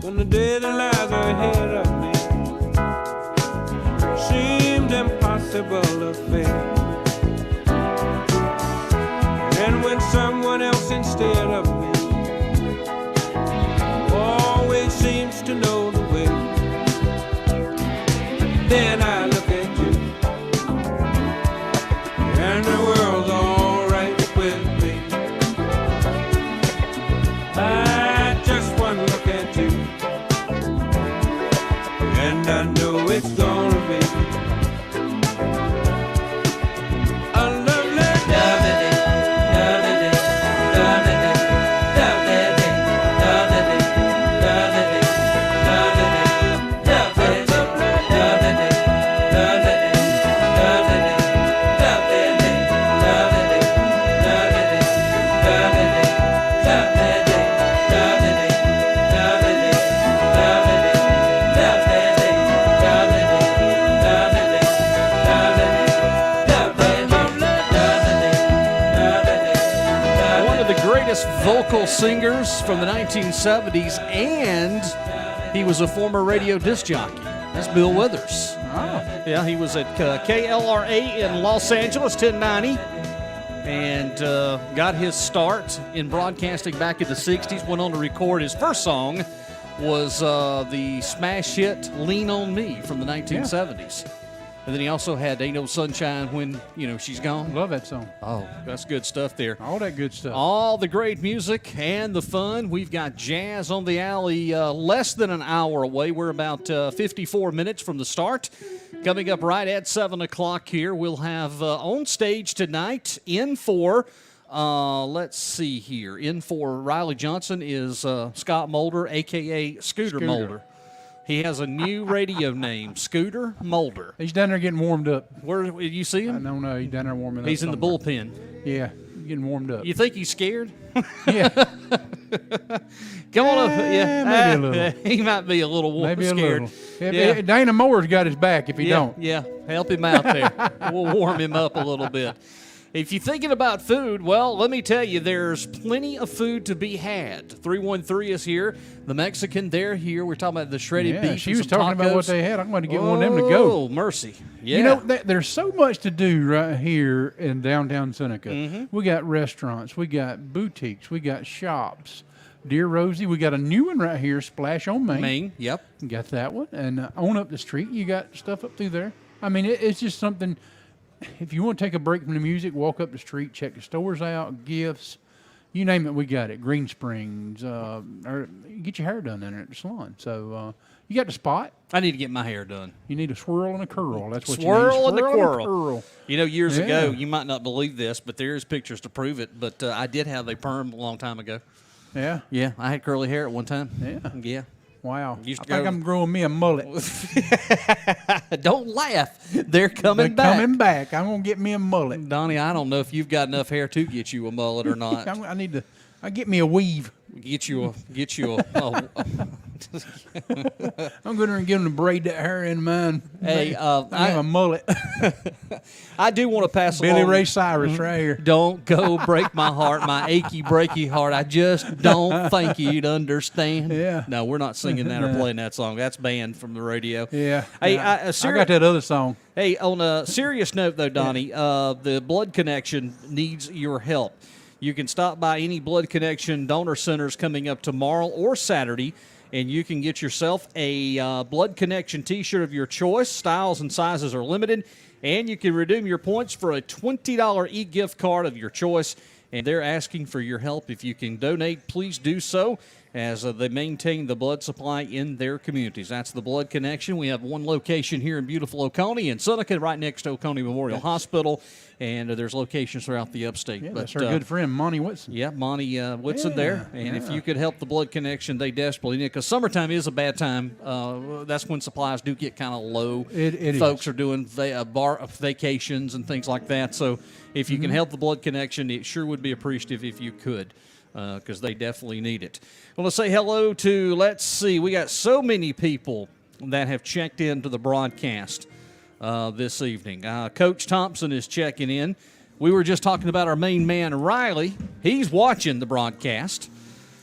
When the day that lies ahead of me seems impossible to face, and when someone else instead of me always seems to know the way, then I look at you, and the world's alright with me. I just one look at you, and I know it's gonna be a lovely day. One of the greatest vocal singers from the 1970s, and he was a former radio disc jockey. That's Bill Withers. Yeah, he was at KLRA in Los Angeles, 1090, and got his start in broadcasting back in the 60s. Went on to record his first song was the smash hit "Lean on Me" from the 1970s. And then he also had "Ain't No Sunshine When She's Gone." Love that song. Oh, that's good stuff there. All that good stuff. All the great music and the fun. We've got Jazz on the Alley less than an hour away. We're about 54 minutes from the start. Coming up right at 7 o'clock here, we'll have on stage tonight in for, let's see here, in for Riley Johnson is Scott Mulder, a.k.a. Scooter Mulder. He has a new radio name, Scooter Mulder. He's down there getting warmed up. Where you see I him? don't know. He's down there warming up. He's in the somewhere. bullpen. Yeah, getting warmed up. You think he's scared? Yeah, Come on up. Yeah, maybe a little. He might be a little maybe scared. a little. If Dana Moore's got his back if he don't. Yeah, help him out there. We'll warm him up a little bit. If you're thinking about food, well, let me tell you, there's plenty of food to be had. 313 is here. The Mexican, they're here. We're talking about the shredded beef. She and was some talking about what tacos. they had. I'm going to get one of them to go. Oh, mercy. Yeah. You know, there's so much to do right here in downtown Seneca. Mm-hmm. We got restaurants, we got boutiques, we got shops. Dear Rosie, we got a new one right here, Splash on Main. Maine, yep. Got that one. And on up the street, you got stuff up through there. I mean, it's just something. If you want to take a break from the music, walk up the street, check the stores out, gifts. you name it, we got it. Green Springs, or you get your hair done in there at the salon. So you got the spot. I need to get my hair done. You need a swirl and a curl. That's what Swirl you and need. a Swirl curl. You know, years Yeah. ago, you might not believe this, but there's pictures to prove it. But I did have a perm a long time ago. Yeah. Yeah, I had curly hair at one time. Yeah. Yeah. Wow. Used I to think go- I'm growing me a mullet. Don't laugh. They're coming They're back. coming back. I'm gonna get me a mullet. Donnie, I don't know if you've got enough hair to get you a mullet or not. I need to. I get me a weave. Get you a I'm going to give them to braid that hair in mine. Hey, I have a mullet. I do want to pass Billy along. Ray Cyrus right here. Don't go break my heart, my achy, breaky heart. I just don't think you'd understand. Yeah. No, we're not singing that or playing that song. That's banned from the radio. Yeah. Hey, I I got that other song. Hey, on a serious note, though, Donnie, the Blood Connection needs your help. You can stop by any Blood Connection donor centers coming up tomorrow or Saturday, and you can get yourself a Blood Connection T-shirt of your choice. Styles and sizes are limited, and you can redeem your points for a $20 e-gift card of your choice. And they're asking for your help. If you can donate, please do so, as they maintain the blood supply in their communities. That's the Blood Connection. We have one location here in beautiful Oconee, in Seneca, right next to Oconee Memorial Hospital, and there's locations throughout the upstate. Yeah, But, that's our good friend, Monty Whitson. yeah, Monty Whitson Yeah, there. And if yeah. you could help the Blood Connection, they desperately need it. Because summertime is a bad time. That's when supplies do get kind of low. It Folks is. are doing vacations and things like that. So if you can help the Blood Connection, it sure would be appreciative if you could, because they definitely need it. I want to say hello to, let's see, we got so many people that have checked into the broadcast this evening. Coach Thompson is checking in. We were just talking about our main man, Riley. He's watching the broadcast.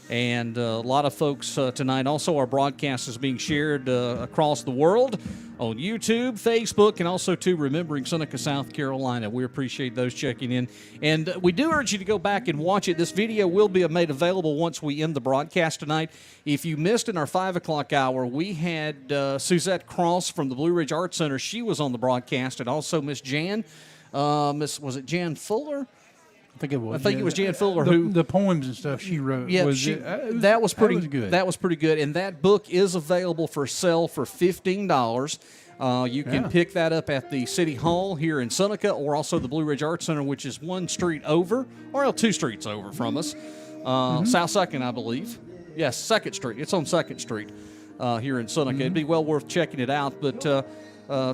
And a lot of folks tonight. Also, our broadcast is being shared across the world on YouTube, Facebook, and also to Remembering Seneca, South Carolina. We appreciate those checking in. And we do urge you to go back and watch it. This video will be made available once we end the broadcast tonight. If you missed in our 5 o'clock hour, we had Suzette Cross from the Blue Ridge Art Center. She was on the broadcast, and also Miss Jan. Was it Jan Fuller? I think it was. I think it was Jan Fuller the, who the poems and stuff she wrote. Yeah, was, that was pretty good. That was pretty good, and that book is available for sale for $15. You can pick that up at the City Hall here in Seneca, or also the Blue Ridge Art Center, which is one street over, or 2 streets over from us. South Second, I believe. Yes, 2nd Street. It's on 2nd Street here in Seneca. It'd be well worth checking it out, but.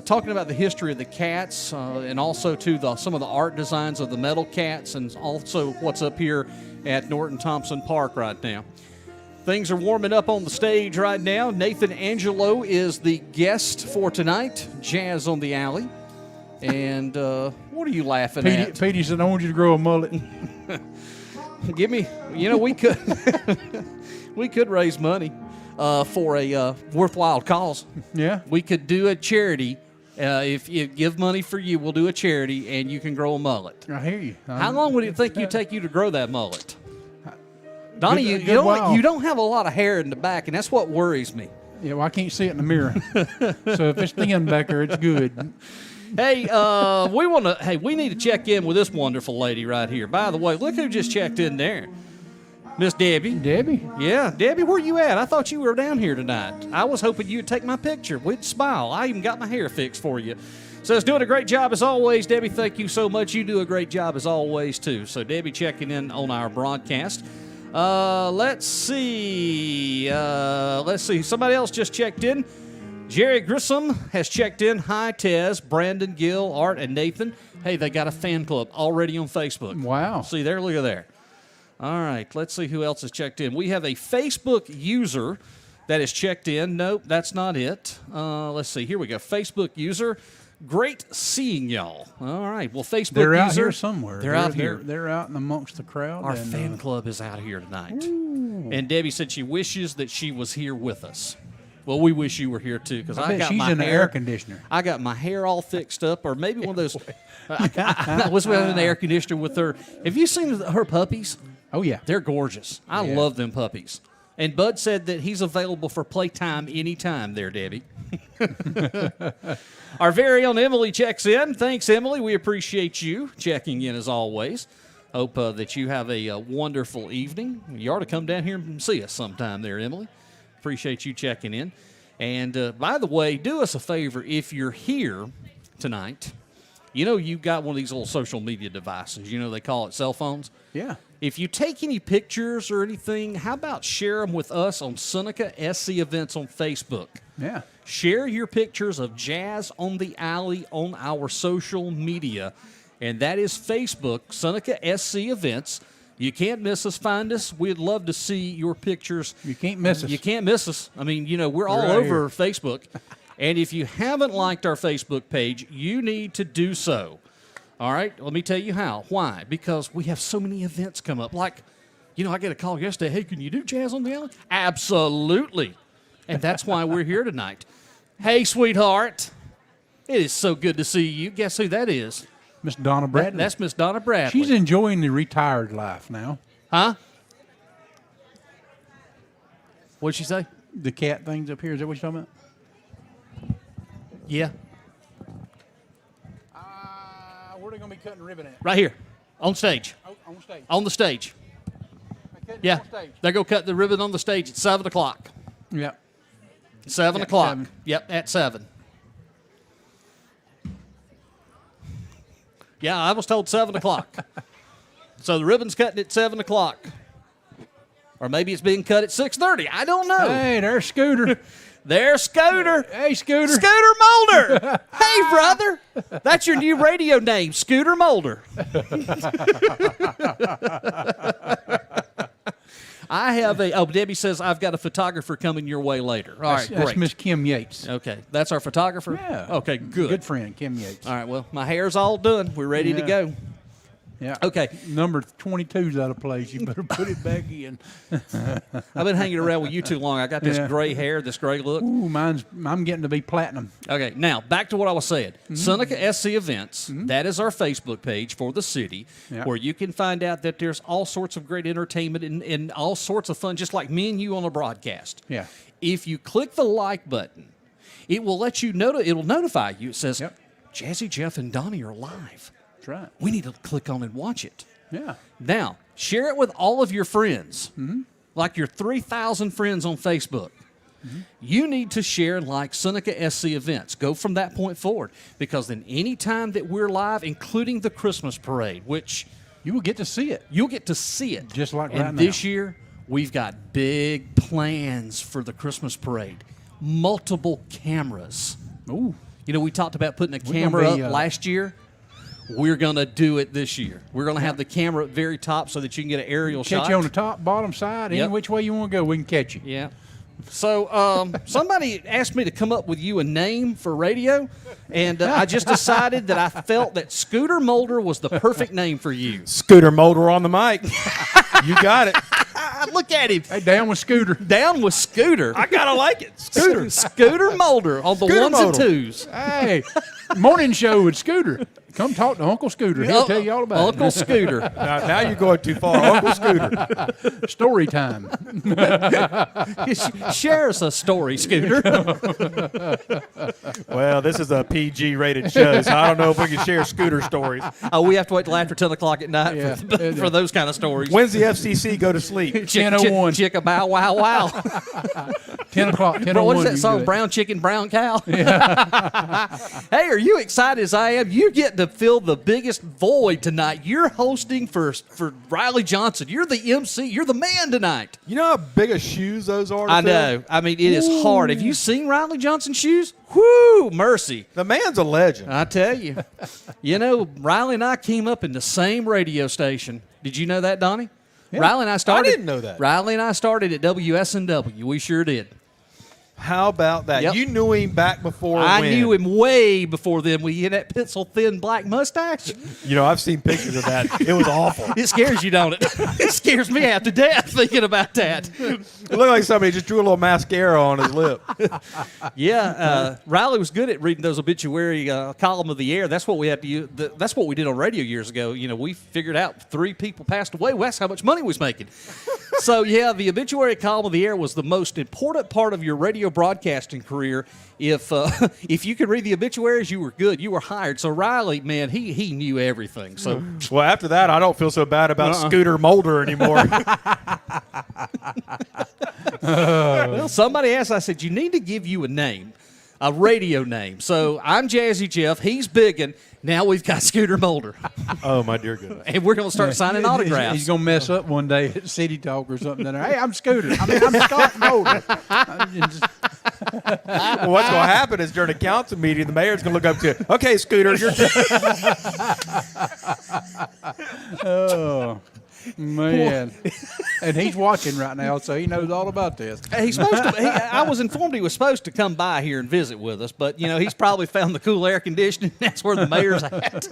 Talking about the history of the cats and also to some of the art designs of the metal cats, and also what's up here at Norton Thompson Park right now. Things are warming up on the stage right now. Nathan Angelo is the guest for tonight. Jazz on the Alley. And what are you laughing at? Petey said, I want you to grow a mullet. Give me, we could we could raise money for a worthwhile cause. Yeah. We could do a charity. If you give money for you, we'll do a charity, and you can grow a mullet. I hear you. How long would it think you take you to grow that mullet? Donnie, Good- you good while. you don't have a lot of hair in the back, and that's what worries me. Yeah, well, I can't see it in the mirror. So if it's thin back there, it's good. Hey, we need to check in with this wonderful lady right here. By the way, look who just checked in there. Miss Debbie. Debbie? Yeah, Debbie, where you at? I thought you were down here tonight. I was hoping you'd take my picture. We'd smile. I even got my hair fixed for you. Says, doing a great job as always. Debbie, thank you so much. You do a great job as always, too. So, Debbie checking in on our broadcast. Let's see. Somebody else just checked in. Jerry Grissom has checked in. Hi, Tez, Brandon, Gill, Art, and Nathan. Hey, they got a fan club already on Facebook. Wow. See there? Look at there. All right, let's see who else has checked in. We have a Facebook user that has checked in. Nope, that's not it. Let's see. Here we go. Facebook user. Great seeing y'all. All right. Well, Facebook They're out user. here somewhere. They're out here. They're out in amongst the crowd. Our and, fan club is out here tonight. And Debbie said she wishes that she was here with us. Well, we wish you were here, too, because I bet got she's my in the hair. air conditioner. I got my hair all fixed up, or maybe one of those. I was with an air conditioner with her. Have you seen her puppies? Oh, yeah. They're gorgeous. I Yeah. love them puppies. And Bud said that he's available for playtime anytime there, Debbie. Our very own Emily checks in. Thanks, Emily. We appreciate you checking in as always. Hope that you have a wonderful evening. You ought to come down here and see us sometime there, Emily. Appreciate you checking in. And by the way, do us a favor. If you're here tonight, you know you've got one of these little social media devices. You know they call it cell phones. Yeah. If you take any pictures or anything, how about share them with us on Seneca SC Events on Facebook? Yeah. Share your pictures of Jazz on the Alley on our social media, and that is Facebook, Seneca SC Events. You can't miss us. Find us. We'd love to see your pictures. You can't miss us. You can't miss us. I mean, we're all right over here. Facebook. And if you haven't liked our Facebook page, you need to do so. All right? Let me tell you how. Why? Because we have so many events come up. Like, I got a call yesterday. Hey, can you do Jazz on the Alley? Absolutely. And that's why we're here tonight. Hey, sweetheart. It is so good to see you. Guess who that is? Miss Donna Bradley. That's Miss Donna Bradley. She's enjoying the retired life now. Huh? What'd she say? The cat things up here, is that what you're talking about? Yeah. Where are they going to be cutting ribbon at? Right here. On stage. Oh, on stage. On the stage. Yeah. On stage. They're going to cut the ribbon on the stage at 7 o'clock. Yeah. 7 Yeah, o'clock. 7. Yep, at 7. Yeah, I was told 7 o'clock. So the ribbon's cutting at 7 o'clock. Or maybe it's being cut at 6:30. I don't know. Hey, there's Scooter. There's Scooter. Hey, Scooter. Scooter Mulder. Hey, brother. That's your new radio name, Scooter Mulder. I have Debbie says I've got a photographer coming your way later. All right, That's great. Miss Kim Yates. Okay, that's our photographer? Yeah. Okay, good. Good friend, Kim Yates. All right, well, my hair's all done. We're ready to Yeah. go. Yeah. Okay. Number 22's out of place. You better put it back in. I've been hanging around with you too long. I got this Yeah. gray hair, this gray look. Ooh, I'm getting to be platinum. Okay, now back to what I was saying. Mm-hmm. Seneca SC Events, that is our Facebook page for the city, Yeah. where you can find out that there's all sorts of great entertainment and all sorts of fun, just like me and you on a broadcast. Yeah. If you click the like button, it will let you know. It'll notify you. It says, Yep. Jazzy, Jeff, and Donnie are live. That's right. We need to click on and watch it. Yeah. Now, share it with all of your friends, like your 3,000 friends on Facebook. You need to share and like Seneca SC Events. Go from that point forward, because then any time that we're live, including the Christmas parade, which You will get to see it. you'll get to see it. Just like and right now. this year, we've got big plans for the Christmas parade. Multiple cameras. Ooh. We talked about putting a gonna camera be, up last year. We're going to do it this year. We're going to have the camera at the very top so that you can get an aerial shot. Catch you on the top, bottom side, Yep. any which way you want to go, we can catch you. Yeah. So somebody asked me to come up with you a name for radio, and I just decided that I felt that Scooter Mulder was the perfect name for you. Scooter Mulder on the mic. You got it. Look at him. Hey, down with Scooter. Down with Scooter. I gotta like it. Scooter. Scooter Mulder on the Scooter ones and Mulder. twos. Hey, morning show with Scooter. Come talk to Uncle Scooter. He'll tell you all about Uncle Scooter. Now you're going too far. Uncle Scooter. it. Story time. Share us a story, Scooter. Well, this is a PG rated show, so I don't know if we can share Scooter stories. Oh, we have to wait till after 10 o'clock at night Yeah. for those kind of stories. When's the FCC go to sleep? 10:01. Chicka bow wow wow. 10 o'clock, 10:01. Bro, what is you that can song? do it. Brown chicken, brown cow. Hey, are you excited as I am? You get to fill the biggest void tonight. You're hosting for Riley Johnson. You're the MC. You're the man tonight. You know how big of shoes those are? to I fill? know. I mean, it is hard. Have you seen Riley Johnson's shoes? Whoo, mercy. The man's a legend. I tell you. Riley and I came up in the same radio station. Did you know that, Donnie? Yeah. Riley and I started. I didn't know that. Riley and I started at WSNW. We sure did. How about that? Yep. You knew him back before I when? knew him way before then. We had that pencil thin black mustache. You know, I've seen pictures of that. It was awful. It scares you, don't it? It scares me half to death thinking about that. It looked like somebody just drew a little mascara on his lip. Yeah, Riley was good at reading those obituary column of the air. That's what we had to use. That's what we did on radio years ago. We figured out 3 people passed away. Well, that's how much money we was making. So, yeah, the obituary column of the air was the most important part of your radio radio broadcasting career, if if you could read the obituaries, you were good. You were hired. So Riley, man, he knew everything. So Well, after that, I don't feel so bad about Scooter Mulder anymore. well, somebody asked. I said you need to give you a name, a radio name. So I'm Jazzy Jeff. He's Biggin. Now we've got Scooter Mulder, Oh, my dear goodness. and we're going to start signing autographs. He's going to mess up one day at City Talk or something. Hey, I'm Scooter. I'm Scott Mulder. Well, what's going to happen is during a council meeting, the mayor's going to look up to you. Okay, Scooter, you're Oh, man. And he's watching right now, so he knows all about this. He's supposed to. I was informed he was supposed to come by here and visit with us, but he's probably found the cool air conditioning. That's where the mayor's at.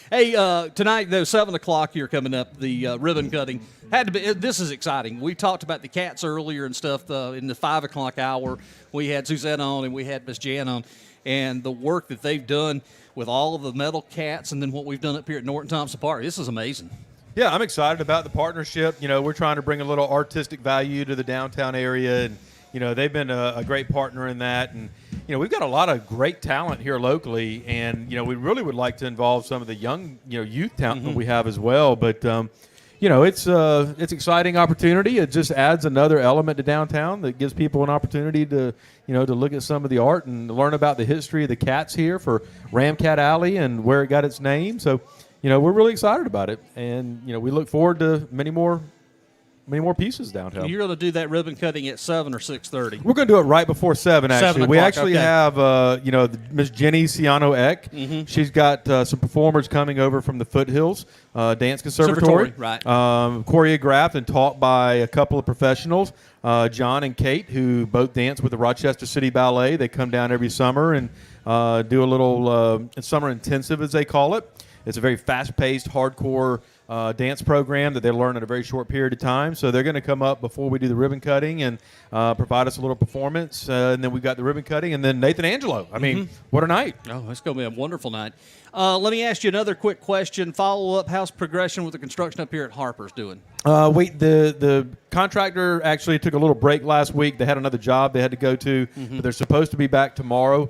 Hey, tonight though, 7:00 here coming up, the ribbon cutting had to be. This is exciting. We talked about the cats earlier and stuff in the 5:00 hour. We had Suzette on and we had Miss Jan on, and the work that they've done with all of the metal cats, and then what we've done up here at Norton Thompson Park. This is amazing. Yeah, I'm excited about the partnership. We're trying to bring a little artistic value to the downtown area, and they've been a great partner in that. And we've got a lot of great talent here locally, and we really would like to involve some of the young youth talent that we have as well. But it's exciting opportunity. It just adds another element to downtown that gives people an opportunity to to look at some of the art and learn about the history of the cats here for Ramcat Alley and where it got its name. So. We're really excited about it, and we look forward to many more pieces downtown. You're going to do that ribbon cutting at 7 or 6:30. We're going to do it right before 7. Actually, 7 we o'clock, actually okay. have Miss Jenny Ciano Eck. She's got some performers coming over from the Foothills Dance Conservatory, right? Choreographed and taught by a couple of professionals, John and Kate, who both dance with the Rochester City Ballet. They come down every summer and do a little summer intensive, as they call it. It's a very fast-paced, hardcore dance program that they learn in a very short period of time. So they're going to come up before we do the ribbon cutting and provide us a little performance. And then we've got the ribbon cutting. And then Nathan Angelo. I mean, what a night. Oh, it's going to be a wonderful night. Let me ask you another quick question. Follow-up, how's progression with the construction up here at Harper's doing? The contractor actually took a little break last week. They had another job they had to go to, but they're supposed to be back tomorrow,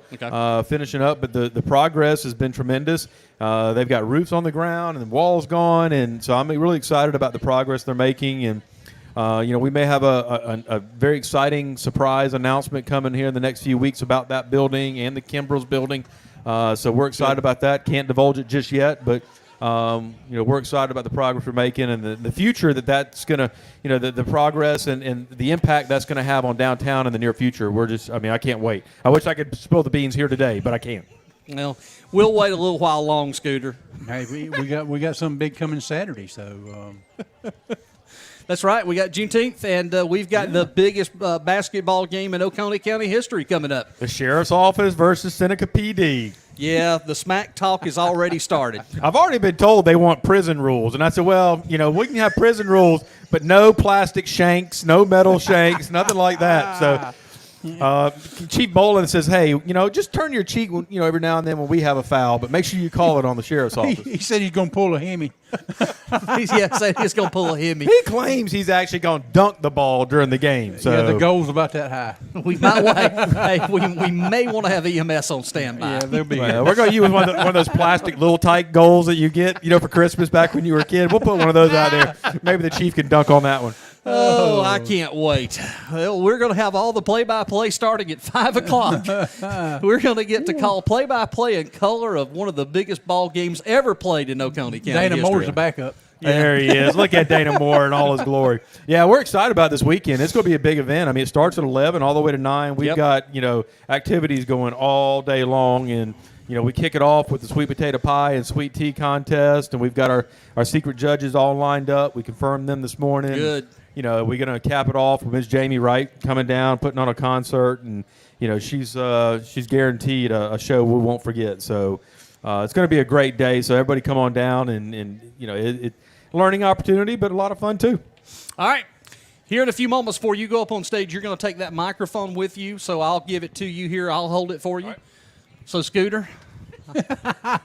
finishing up. But the progress has been tremendous. They've got roofs on the ground and the walls gone, and so I'm really excited about the progress they're making. And we may have a very exciting surprise announcement coming here in the next few weeks about that building and the Kimbrell's building. So we're excited about that. Can't divulge it just yet, but we're excited about the progress we're making and the future that's going to, the progress and the impact that's going to have on downtown in the near future. I can't wait. I wish I could spill the beans here today, but I can't. Well, we'll wait a little while long, Scooter. Hey, we got something big coming Saturday, so. That's right. We got Juneteenth, and we've got the biggest basketball game in Oconee County history coming up. The Sheriff's Office versus Seneca PD. Yeah, the smack talk has already started. I've already been told they want prison rules. And I said, well, we can have prison rules, but no plastic shanks, no metal shanks, nothing like that. So Chief Bolin says, hey, just turn your cheek, every now and then when we have a foul, but make sure you call it on the sheriff's office. He said he's going to pull a Hemi. Said he's going to pull a Hemi. He claims he's actually going to dunk the ball during the game. So Yeah, the goal's about that high. We might we may want to have EMS on standby. Yeah, they'll be we're going to use one of those plastic little tight goals that you get, for Christmas back when you were a kid. We'll put one of those out there. Maybe the chief can dunk on that one. Oh, I can't wait. Well, we're going to have all the play-by-play starting at 5 o'clock. We're going to get to call play-by-play in color of one of the biggest ball games ever played in Oconee County Dana history. Moore's the backup. There he is. Look at Dana Moore in all his glory. Yeah, we're excited about this weekend. It's going to be a big event. I mean, it starts at 11 all the way to 9. We've got, activities going all day long, and we kick it off with the sweet potato pie and sweet tea contest, and we've got our secret judges all lined up. We confirmed them this morning. Good. We're going to cap it off with Ms. Jamie Wright coming down, putting on a concert, and she's guaranteed a show we won't forget. So it's going to be a great day. So everybody come on down, and learning opportunity, but a lot of fun too. All right. Here in a few moments before you go up on stage, you're going to take that microphone with you. So I'll give it to you here. I'll hold it for you. Right. So Scooter,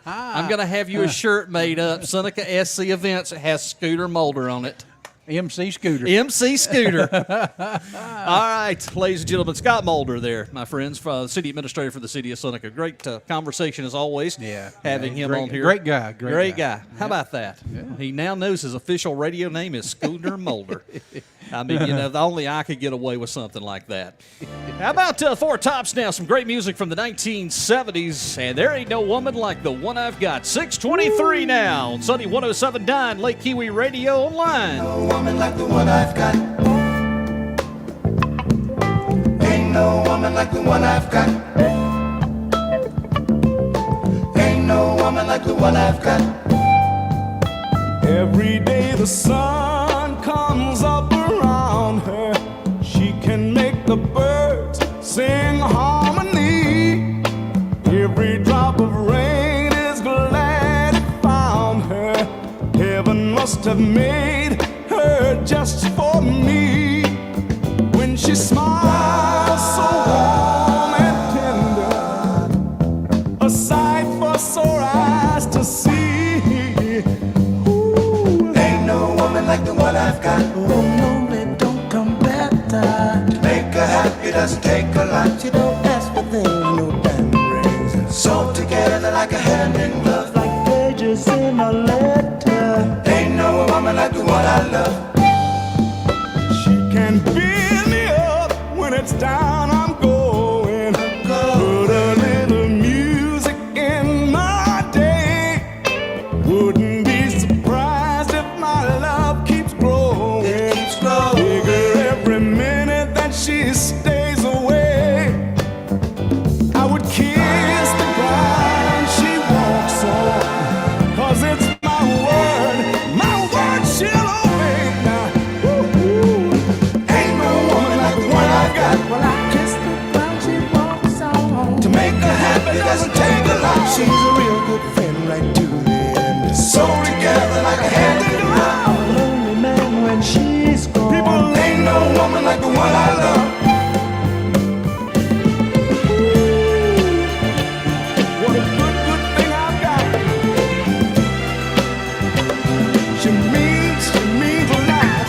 I'm going to have you a shirt made up, Seneca SC Events. It has Scooter Mulder on it. MC Scooter. MC Scooter. All right, ladies and gentlemen, Scott Mulder there, my friends, city administrator for the city of Seneca. Great conversation as always. Yeah, having him on here. Great guy. Great guy. How about that? Yeah. He now knows his official radio name is Scooter Mulder. I mean, only I could get away with something like that. How about Four Tops now? Some great music from the 1970s, and there ain't no woman like the one I've got. 6:23 now. Sunny 107.9 Lake Kiwi Radio Online. No woman like the one I've got. Ain't no woman like the one I've got. Ain't no woman like the one I've got. Every day the sun comes up around her. She can make the birds sing harmony. Every drop of rain is glad it found her. Heaven must have made her just for me. When she smiles so warm and tender, a sight for sore eyes to see. Like the one I've got. Oh no, it don't come better. To make her happy doesn't take a lot. She don't ask for things, no diamond rings. Sewn together like a hand in glove, like pages in a letter. Ain't no woman like the one I love. She can build me up when it's down. I'm going. Put a little music in my day. Wouldn't be surprised if my love keeps growing. It keeps growing. Bigger every minute that she stays away. I would kiss the ground she walks on, 'cause it's my word she'll obey. Now, ain't no woman like the one I've got. Well, I kiss the ground she walks on. To make her happy doesn't take a lot. She's a real good friend right to the end. Sewn together like a hand in glove. I'm a lonely man when she's gone. People, ain't no woman like the one I love. what a good thing I've got. She means a lot.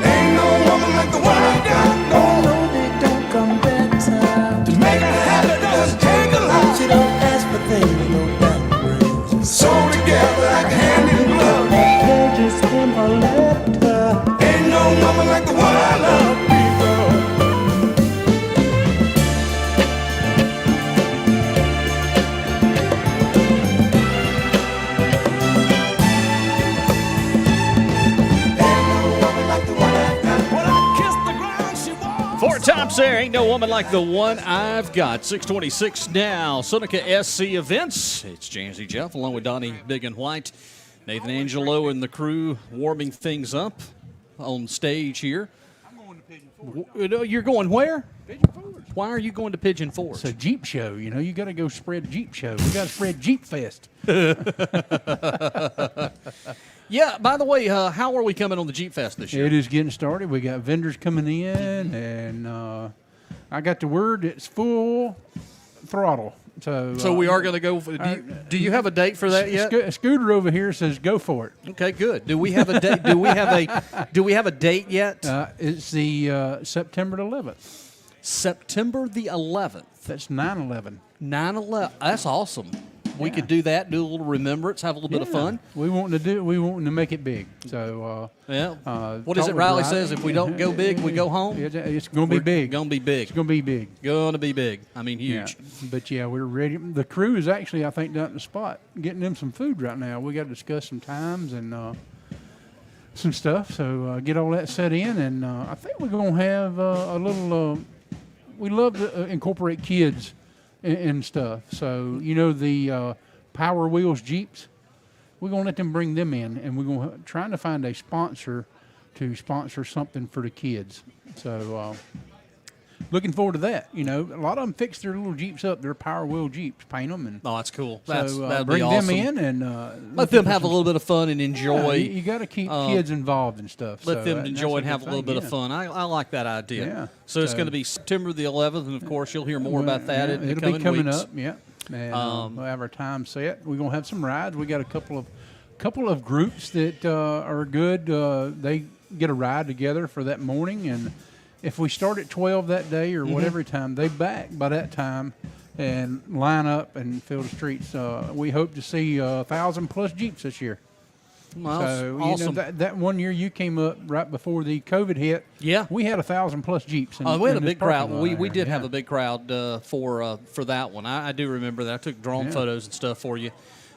Ain't no woman like the one I've got. No, they don't come better. To make her happy doesn't take a lot. She don't ask for things, no diamond rings. Sewn together like a hand in glove. Pages in a letter. Ain't no woman like the one I love, people. Ain't no woman like the one I've got. When I kiss the ground, she walks. Four Tops there. Ain't no woman like the one I've got. 6:26 now. Seneca SC Events. It's Jazzy Jeff along with Donnie Big and White. Nathan Angelo and the crew warming things up on stage here. I'm going to Pigeon Forge. You're going where? Pigeon Forge. Why are you going to Pigeon Forge? It's a Jeep show. You know, you got to go spread Jeep show. We got to spread Jeep Fest. Yeah, by the way, how are we coming on the Jeep Fest this year? It is getting started. We got vendors coming in, and I got the word it's full throttle. So we are going to go. Do you have a date for that yet? Scooter over here says go for it. Okay, good. Do we have a date? Do we have a date yet? It's the September 11th. September the 11th. That's 9/11. 9/11. That's awesome. We could do that, do a little remembrance, have a little bit of fun. We wanting to make it big. So what is it Riley says? If we don't go big, we go home. It's going to be big. Going to be big. It's going to be big. Going to be big. I mean, huge. Yeah. But yeah, we're ready. The crew is actually, I think, down at the spot getting them some food right now. We got to discuss some times and some stuff. So get all that set in, and I think we're going to have a little. We love to incorporate kids and stuff. So, you know, the Power Wheels Jeeps, we're going to let them bring them in, and we're going to trying to find a sponsor to sponsor something for the kids. So looking forward to that. A lot of them fix their little Jeeps up. They're Power Wheel Jeeps, paint them, and Oh, that's cool. so That'd bring be awesome. them in and Let them have a little bit of fun and Yeah, enjoy. you got to keep kids involved and stuff. Let so them that's enjoy and good have a little thing, bit yeah. of fun. I like that idea. Yeah. So it's So- going to be September the 11th, and of course you'll hear more about that in the It'll coming be coming weeks. up. Yeah, and we'll have our time set. We're gonna have some rides. We got a couple of groups that are good. They get a ride together for that morning, and if we start at 12 that day or whatever time, they back by that time and line up and fill the streets. We hope to see 1,000+ Jeeps this year. Well, So awesome. that one year you came up right before the COVID hit. Yeah. we had 1,000+ Jeeps. In, We had a in this big crowd. parking lot We here. did have Yeah. a big crowd for that one. I do remember that. I took drone Yeah. photos and stuff for you.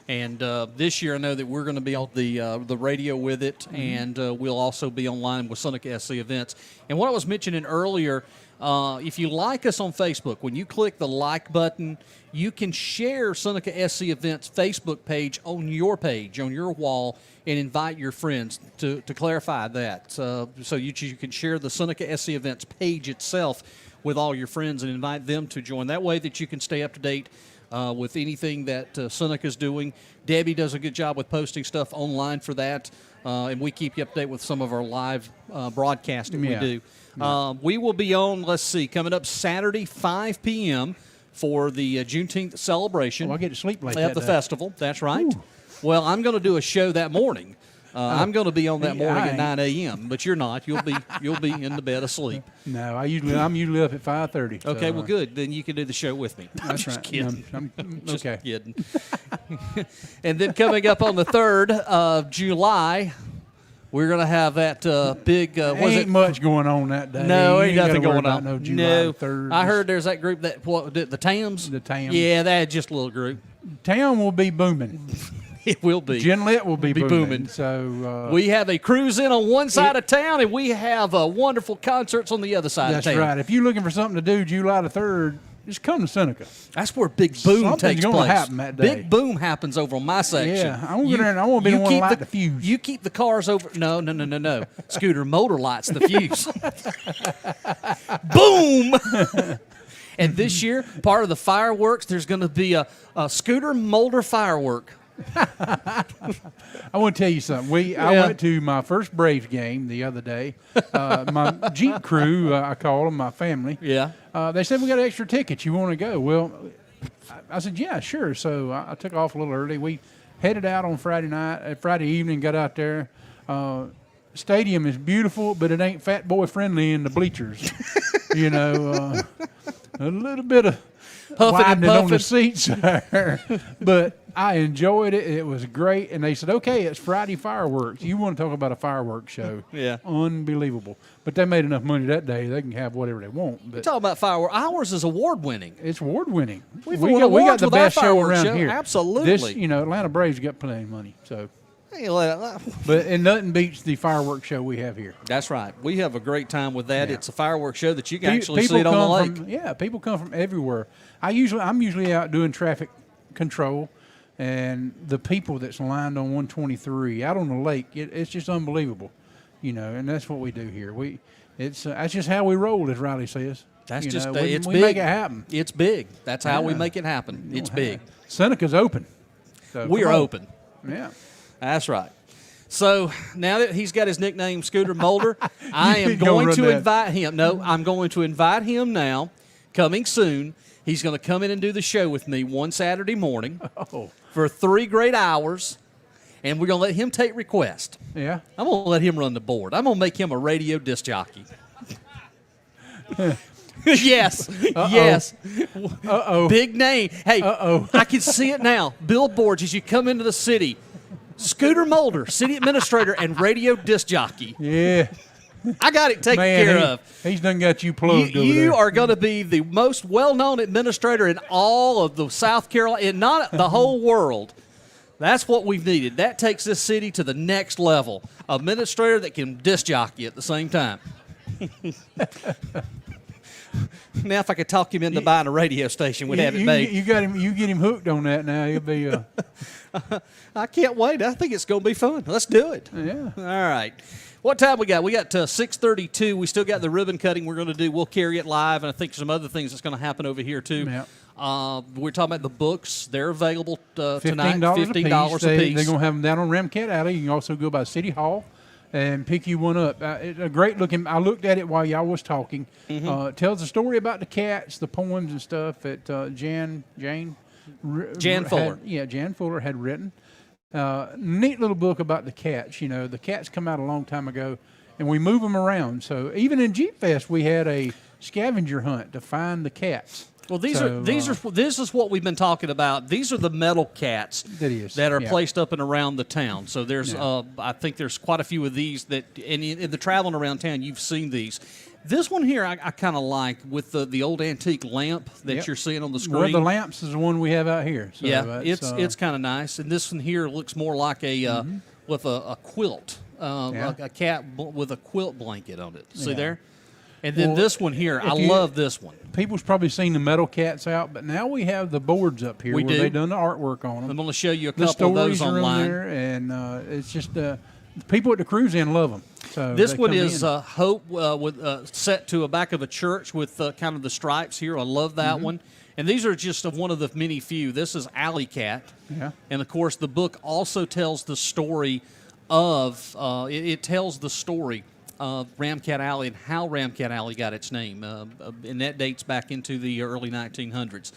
And this year, I know that we're going to be on the radio with it, and we'll also be online with Seneca SC Events. And what I was mentioning earlier, if you like us on Facebook, when you click the like button, you can share Seneca SC Events Facebook page, on your wall, and invite your friends to clarify that. So you can share the Seneca SC Events page itself with all your friends and invite them to join. That way that you can stay up to date with anything that Seneca's doing. Debbie does a good job with posting stuff online for that, and we keep you up to date with some of our live broadcasting Yeah. we do. We will be on, coming up Saturday, 5 p.m. for the Juneteenth celebration Oh, I get to sleep late at that the day. festival. That's right. Well, I'm going to do a show that morning. I'm going to be on that Yeah, morning I at ain't. 9 a.m., but you're not. You'll be in the bed asleep. No, I'm usually up at 5:30. So, Okay, well, good. Then you can do the show with me. I'm That's just right. kidding. I'm Just okay. kidding. And then coming up on the 3rd of July, we're going to have that big, Ain't much going on that day. No, You ain't gotta nothing worry going about on. No, July No, 3rd. I heard there's that group the Tams. The Tams. Yeah, that's just a little group. town will be booming. It will be. Glenlit will be booming. booming. So We have a cruise in on one side of town, and we have wonderful concerts on the other side that's of town. right. If you're looking for something to do July the 3rd, just come to Seneca. That's where Big Boom Something's takes gonna place. happen that day. Big Boom happens over on my section. Yeah, I won't get there and I won't be the one to keep light the fuse. You keep the cars over. No. Scooter Motor lights the fuse. Boom! And this year, part of the fireworks, there's going to be a Scooter Molder firework. I want to tell you something. I went to my first Braves game the other day. My Jeep crew, I call them, my family. Yeah. They said, we got extra tickets. You want to go? Well, I said, yeah, sure. So I took off a little early. We headed out on Friday evening, got out there. Stadium is beautiful, but it ain't fat boy friendly in the bleachers. A little bit of Huffing and widening on the puffing. seats there. But I enjoyed it. It was great. And they said, okay, it's Friday fireworks. You want to talk about a fireworks show. Yeah. Unbelievable. But they made enough money that day. They can have whatever they want. But Talk about fireworks. Ours is award winning. it's award winning. We've we won got awards the with our best show fireworks around show. here. Absolutely. This, Atlanta Braves got plenty of money. So, and nothing beats the fireworks show we have here. That's right. We have a great time with that. Yeah. It's a fireworks show that you can Pe- actually people see it on the come lake. from- people come from everywhere. I'm usually out doing traffic control, and the people that's lined on 123 out on the lake, it's just unbelievable, and that's what we do here. That's just how we roll, as Riley says. That's You just know, it's we big. make it happen. It's big. That's how we Yeah. make it happen. It's big. Seneca's open. So We come are on. open. Yeah. That's right. So now that he's got his nickname Scooter Molder, I am didn't go going run to that. invite him. No, I'm going to invite him now. Coming soon. He's going to come in and do the show with me one Saturday morning Oh. for 3 great hours, and we're going to let him take requests. Yeah. I'm going to let him run the board. I'm going to make him a radio disc jockey. Yes. Yes. Uh-oh. Big name. Hey, Uh-oh. I can see it now. Billboards as you come into the city. Scooter Molder, city administrator and radio disc jockey. Yeah. I got it taken Man, care of. he's done got you plugged over You there. are going to be the most well-known administrator in all of the South Carolina, and not the whole world. That's what we've needed. That takes this city to the next level. Administrator that can disc jockey at the same time. Now, if I could talk him into buying a radio station, we'd have it made. You got him. You get him hooked on that now. He'll be. I can't wait. I think it's going to be fun. Let's do it. Yeah. All right. What time we got? We got 6:32. We still got the ribbon cutting we're going to do. We'll carry it live, and I think some other things that's going to happen over here, too. Yeah. We're talking about the books. They're available tonight. $15 $15 a a piece. piece. They're going to have them down on Ramcat Alley. You can also go by City Hall and pick you one up. It's a great looking. I looked at it while y'all was talking. It tells a story about the cats, the poems and stuff that Jan Fuller. Jan Fuller had written. Neat little book about the cats. You know, the cats come out a long time ago, and we move them around. So even in Jeep Fest, we had a scavenger hunt to find the cats. Well, this is what we've been talking about. These are the metal cats that are placed up and around the town. So there's, I think there's quite a few of these that, and in the traveling around town, you've seen these. This one here, I kind of like with the old antique lamp that you're seeing on the screen. Well, the lamps is the one we have out here. So yeah, it's kind of nice. And this one here looks more like a with a quilt, like a cat with a quilt blanket on it. See there? And then this one here, I love this one. People's probably seen the metal cats out, but now we have the boards up here where they've done the artwork on them. I'm going to show you a couple of those online. There, and it's just the people at the cruise in love them. So this one is Hope with set to a back of a church with kind of the stripes here. I love that one. And these are just one of the many few. This is Alley Cat. Yeah. And, of course, the book also tells the story of it tells the story of Ramcat Alley and how Ramcat Alley got its name. And that dates back into the early 1900s.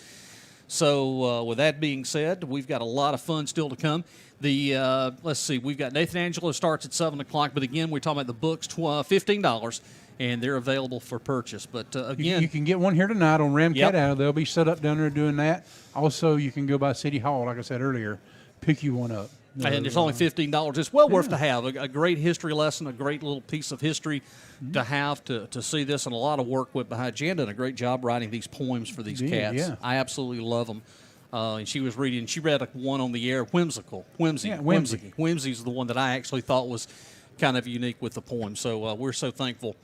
So with that being said, we've got a lot of fun still to come. Let's see, we've got Nathan Angelo starts at 7 o'clock, but again, we're talking about the books, $15, and they're available for purchase. But again, you can get one here tonight on Ramcat Alley. They'll be set up down there doing that. Also, you can go by City Hall, like I said earlier, pick you one up. And it's only $15. It's well worth to have. A great history lesson, a great little piece of history to have to see this, and a lot of work went behind. Jan did a great job writing these poems for these cats. Yeah. I absolutely love them. And she read one on the air, Whimsy. Whimsy's the one that I actually thought was kind of unique with the poem. So we're so thankful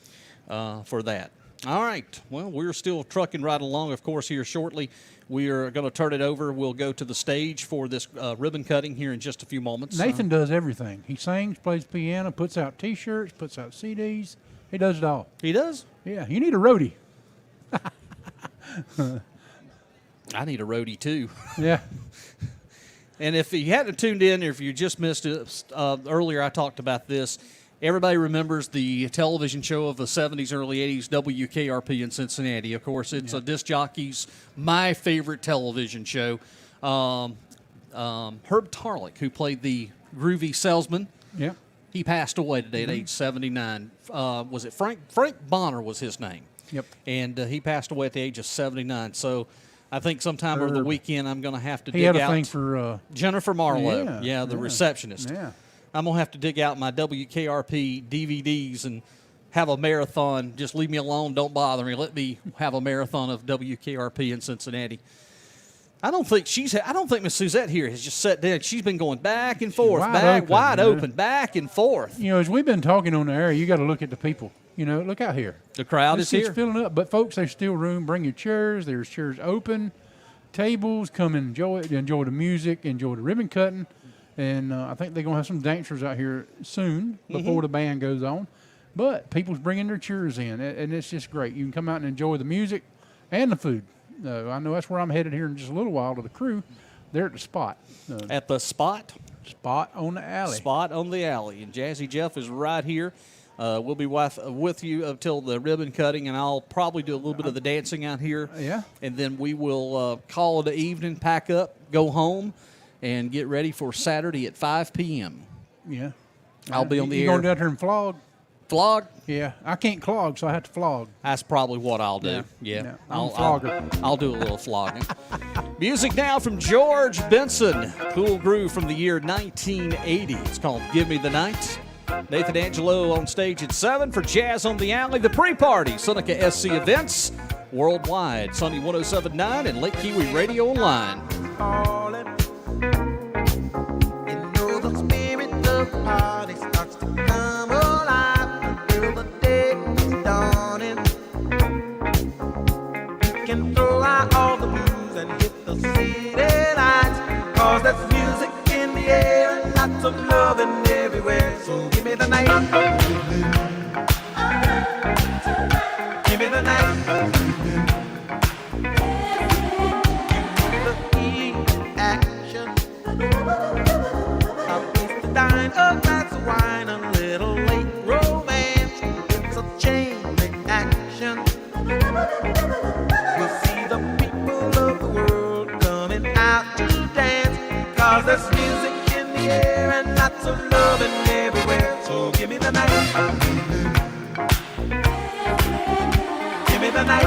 for that. All right. Well, we're still trucking right along, of course, here shortly. We are going to turn it over. We'll go to the stage for this ribbon cutting here in just a few moments. Nathan does everything. He sings, plays piano, puts out T-shirts, puts out CDs. He does it all. He does? Yeah. You need a roadie. I need a roadie, too. Yeah. And if you hadn't tuned in, or if you just missed it, earlier I talked about this. Everybody remembers the television show of the 70s, early 80s, WKRP in Cincinnati. Of course, it's a disc jockey's, my favorite television show. Herb Tarlick, who played the groovy salesman, he passed away today at age 79. Was it Frank Bonner was his name? Yep. And he passed away at the age of 79. So I think sometime over the weekend I'm going to have to dig out. He had a out thing for Jennifer Marlowe, the receptionist. Yeah. I'm going to have to dig out my WKRP DVDs and have a marathon. Just leave me alone. Don't bother me. Let me have a marathon of WKRP in Cincinnati. I don't think Miss Suzette here has just sat down. She's been going back and forth, wide open, back and forth. You know, as we've been talking on the air, you got to look at the people. You know, look out here. The crowd is here. It's filling up. But, folks, there's still room. Bring your chairs. There's chairs open. Tables. Come and enjoy it. Enjoy the music. Enjoy the ribbon cutting. And I think they're going to have some dancers out here soon before the band goes on. But people's bringing their chairs in, and it's just great. You can come out and enjoy the music and the food. I know that's where I'm headed here in just a little while to the crew. They're at the spot. At the spot? Spot on the alley. Spot on the alley. And Jazzy Jeff is right here. We'll be with you until the ribbon cutting, and I'll probably do a little bit of the dancing out here. Yeah. And then we will call it an evening, pack up, go home, and get ready for Saturday at 5 p.m. Yeah. I'll be on the air. You going down here and flog? Flog? Yeah. I can't clog, so I have to flog. That's probably what I'll do. Yeah. I'm a flogger. I'll do a little flogging. Music now from George Benson. Cool groove from the year 1980. It's called Give Me the Night. Nathan Angelo on stage at 7 for Jazz on the Alley. The pre-party, Seneca SC Events worldwide. Sunny 107.9 and Lake Kiwi Radio Online. Party starts to come alive until the day is dawning. You can throw out all the blues and hit the city lights, 'cause there's music in the air and not lots of loving everywhere. So give me the night. Give me the night. The heat, action. A place to dine, a glass of wine, a little late romance. It's a chain reaction. We'll see the people of the world coming out to dance. 'Cause there's music in the air and lots of loving everywhere. So give me the night. Give me the night.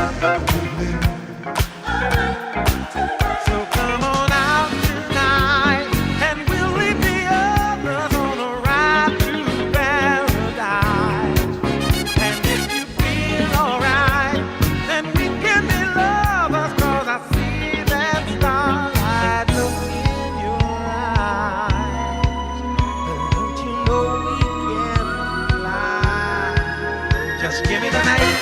So come on out tonight and we'll leave the others on a ride through paradise. And if you feel alright, then we can be lovers. 'Cause I see that starlight look in your eyes. And don't you know we can fly? Just give me the night.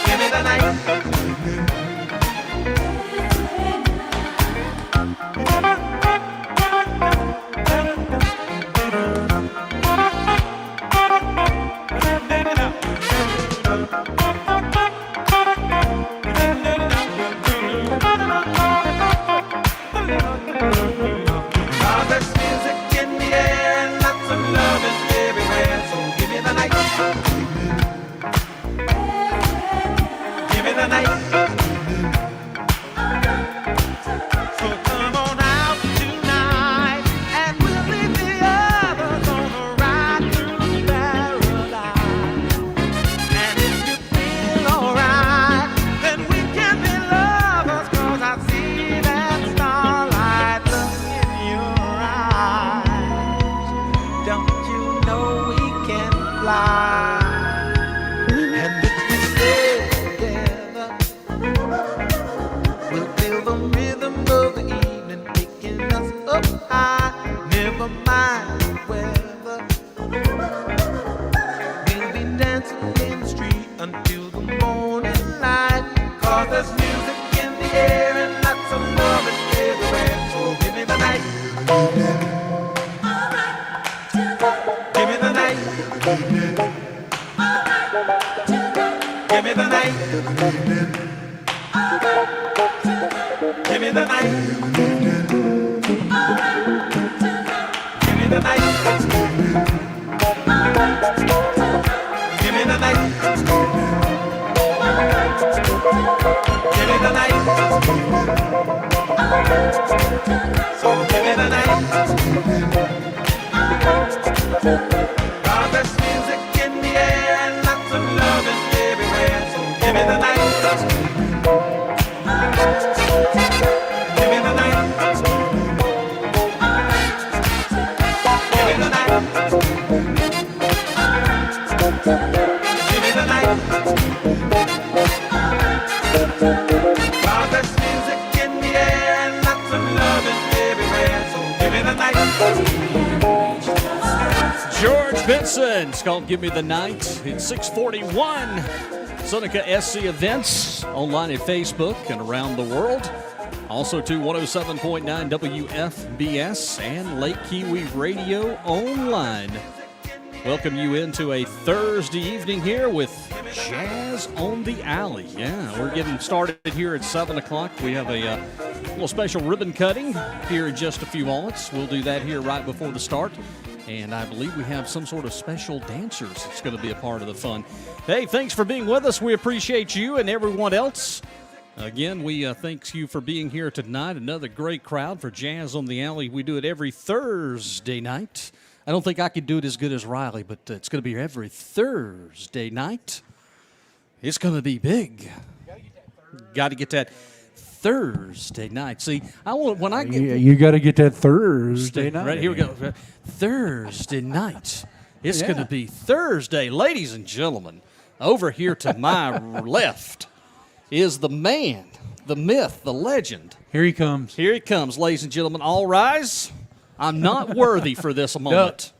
Give me the night. Cause there's music in the air and lots of loving everywhere. So give me the night. Give me the night. So come on out tonight and we'll leave the others on a ride through paradise. And if you feel alright, then we can be lovers. 'Cause I see that starlight look in your eyes. Don't you know we can fly? And if we stay together, we'll feel the rhythm of the evening taking us up high. Never mind the weather. We'll be dancing in the street until the morning light. 'Cause there's music in the air and lots of loving everywhere. So give me the night. Give me the night. Give me the night. Give me the night. Give me the night. Give me the night. Give me the night. So give me the night. 'Cause there's music in the air and lots of loving everywhere. So give me the night. Give me the night. Give me the night. Give me the night. 'Cause there's music in the air and lots of loving everywhere. So give me the night. George Benson. It's called Give Me the Night. It's 641. Seneca SC Events online at Facebook and around the world. Also to 107.9 WFBS and Lake Kiwi Radio online. Welcome you into a Thursday evening here with Jazz on the Alley. Yeah, we're getting started here at 7 o'clock. We have a little special ribbon cutting here in just a few moments. We'll do that here right before the start. And I believe we have some sort of special dancers that's going to be a part of the fun. Hey, thanks for being with us. We appreciate you and everyone else. Again, we thank you for being here tonight. Another great crowd for Jazz on the Alley. We do it every Thursday night. I don't think I could do it as good as Riley, but it's going to be every Thursday night. It's going to be big. Got to get that Thursday night. See, I want when I get you got to get that Thursday night. right here we go. Thursday night. It's going to be Thursday, ladies and gentlemen. Over here to my left is the man, the myth, the legend. Here he comes. Here he comes, ladies and gentlemen. All rise. I'm not worthy for this moment.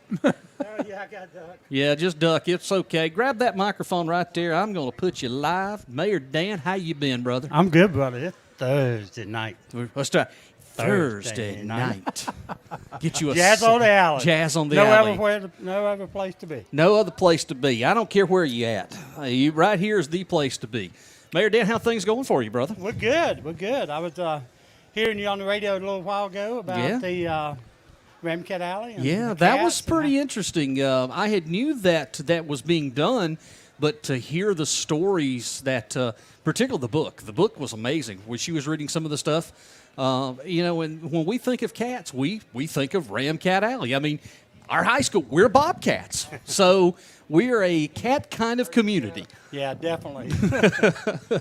Yeah, just duck. It's okay. Grab that microphone right there. I'm going to put you live. Mayor Dan, how you been, brother? I'm good, brother. It's Thursday night. Let's try. Thursday night. Get you a Jazz on the alley. Jazz on the alley. No other place to be. No other place to be. I don't care where you at. You right here is the place to be. Mayor Dan, how things going for you, brother? We're good. We're good. I was hearing you on the radio a little while ago about the Ramcat Alley. And Yeah, the that was cats pretty interesting. I had knew that was being done, but to hear the stories that, particularly the book was amazing. When she was reading some of the stuff, and when we think of cats, we think of Ramcat Alley. I mean, our high school, we're Bobcats, so we're a cat kind of community. Yeah, definitely.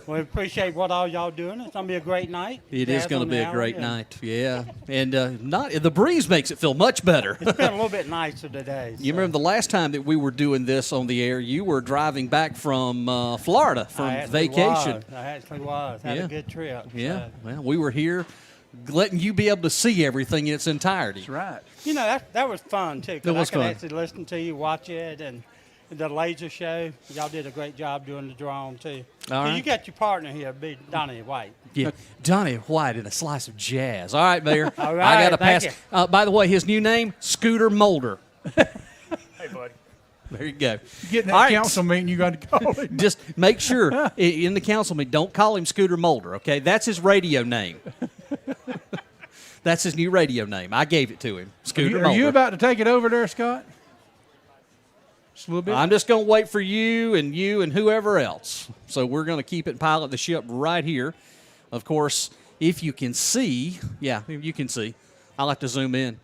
We appreciate what all y'all doing. It's gonna be a great night. It is going to be a great alley, night, yeah. And the breeze makes it feel much better. It's been a little bit nicer today. You remember the last time that we were doing this on the air, you were driving back from Florida from vacation. I actually was. Had a good trip. Yeah, So. well, we were here letting you be able to see everything in its entirety. That's right. You know, that was fun, too. 'Cause It was I could fun. actually listen to you, watch it, and the laser show. Y'all did a great job doing the drawing, too. All So right. you got your partner here, big Donnie White. Yeah, Donnie White and a slice of jazz. All right, Mayor. All I right, got to pass. thank By the way, his new name, Scooter Mulder. Hey, buddy. There you go. Getting All that right. council meeting, you got to call him. Just make sure in the council meeting, don't call him Scooter Mulder, okay? That's his radio name. That's his new radio name. I gave it to him, Scooter Are Mulder. you about to take it over there, Scott? Just a little bit. I'm just going to wait for you and whoever else. So we're going to keep it and pilot the ship right here. Of course, if you can see, yeah, you can see. I like to zoom in.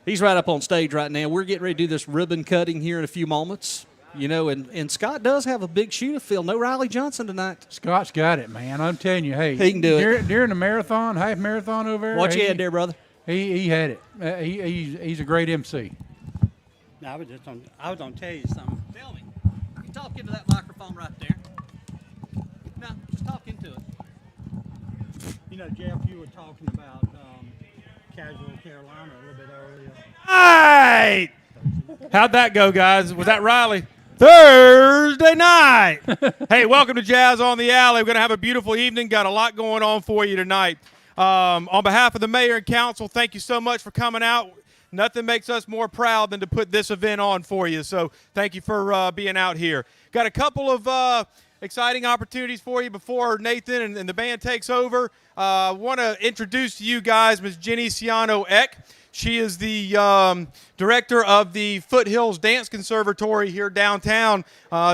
He's right up on stage right now. We're getting ready to do this ribbon cutting here in a few moments. You know, and Scott does have a big shoe to fill. No Riley Johnson tonight. Scott's got it, man. I'm telling you, hey, He can do it. During the marathon, half marathon over there. What you had there, brother? He had it. He's a great MC. No, I was going to tell you something. Tell me. You talk into that microphone right there. No, just talk into it. You know, Jeff, you were talking about Casual Carolina a little bit earlier. Right. How'd that go, guys? Was that Riley? Thursday night. Hey, welcome to Jazz on the Alley. We're going to have a beautiful evening. Got a lot going on for you tonight. On behalf of the mayor and council, thank you so much for coming out. Nothing makes us more proud than to put this event on for you. So thank you for being out here. Got a couple of exciting opportunities for you before Nathan and the band takes over. I want to introduce to you guys Ms. Jenny Ciano Eck. She is the director of the Foothills Dance Conservatory here downtown.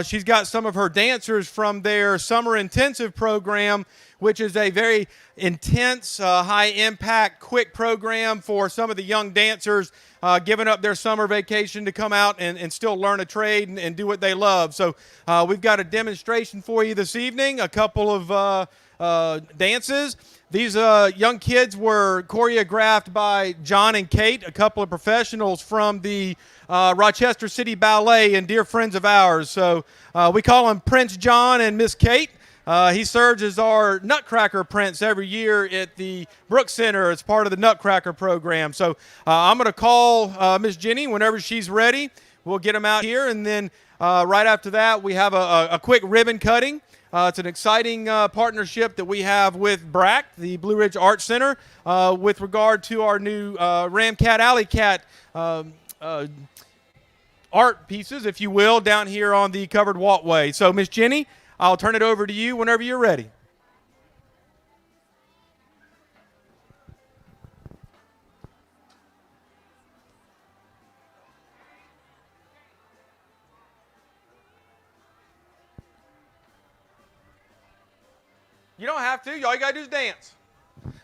She's got some of her dancers from their summer intensive program, which is a very intense, high-impact, quick program for some of the young dancers giving up their summer vacation to come out and still learn a trade and do what they love. So we've got a demonstration for you this evening, a couple of dances. These young kids were choreographed by John and Kate, a couple of professionals from the Rochester City Ballet and dear friends of ours. So we call them Prince John and Miss Kate. He serves as our Nutcracker Prince every year at the Brooks Center as part of the Nutcracker program. So I'm going to call Miss Jenny whenever she's ready. We'll get them out here, and then right after that, we have a quick ribbon cutting. It's an exciting partnership that we have with BRAC, the Blue Ridge Arts Center, with regard to our new Ramcat Alley Cat art pieces, if you will, down here on the covered walkway. So, Miss Jenny, I'll turn it over to you whenever you're ready. You don't have to. All you got to do is dance.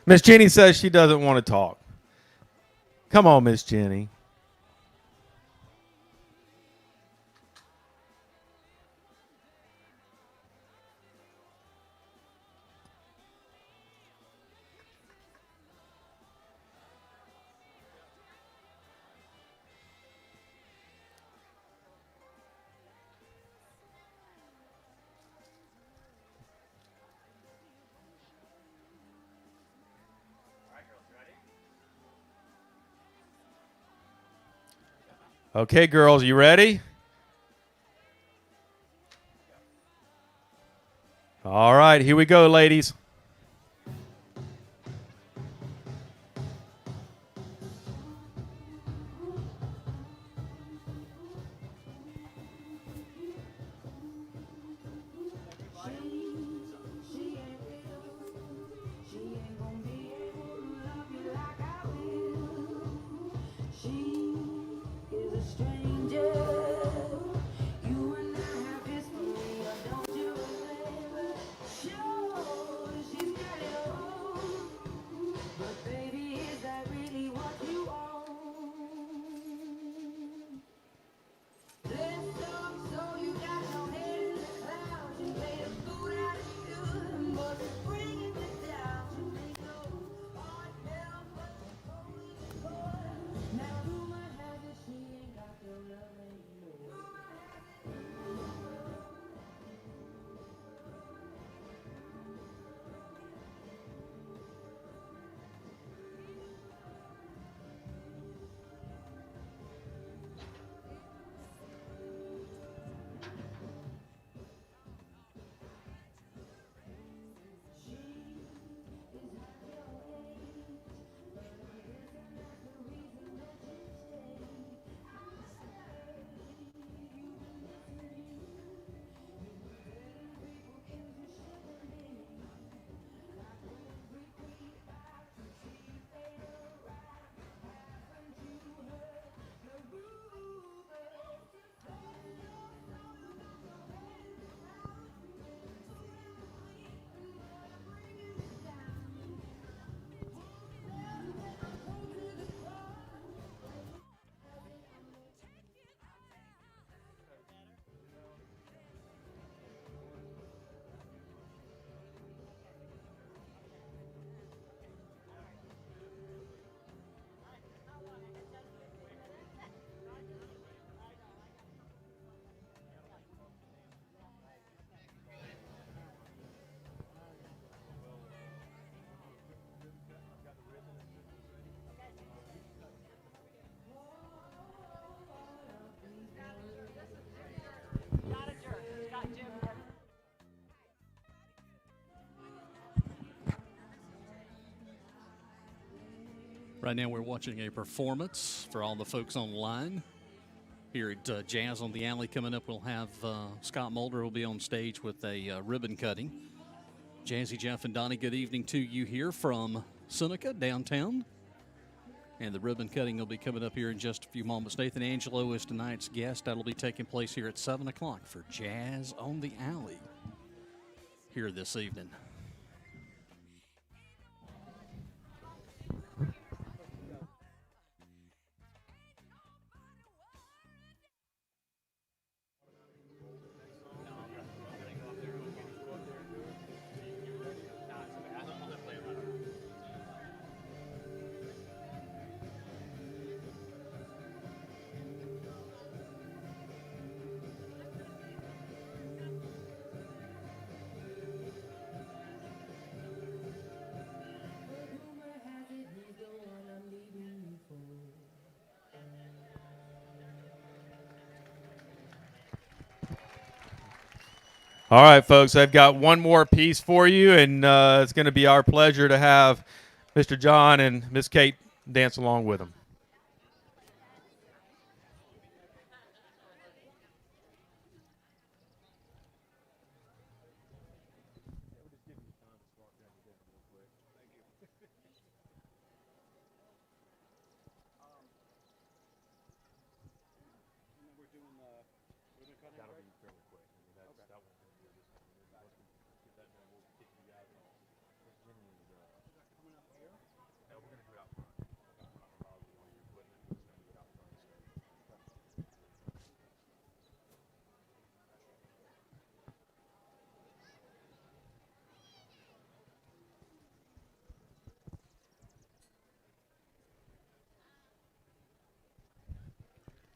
Miss Jenny says she doesn't want to talk. Come on, Miss Jenny. Okay, girls, you ready? All right, here we go, ladies. Right now we're watching a performance for all the folks online. Here at Jazz on the Alley coming up, we'll have Scott Mulder will be on stage with a ribbon cutting. Jazzy, Jeff, and Donnie, good evening to you here from Seneca, downtown. And the ribbon cutting will be coming up here in just a few moments. Nathan Angelo is tonight's guest. That'll be taking place here at 7 o'clock for Jazz on the Alley here this evening. All right, folks, I've got one more piece for you, and it's going to be our pleasure to have Mr. John and Miss Kate dance along with them.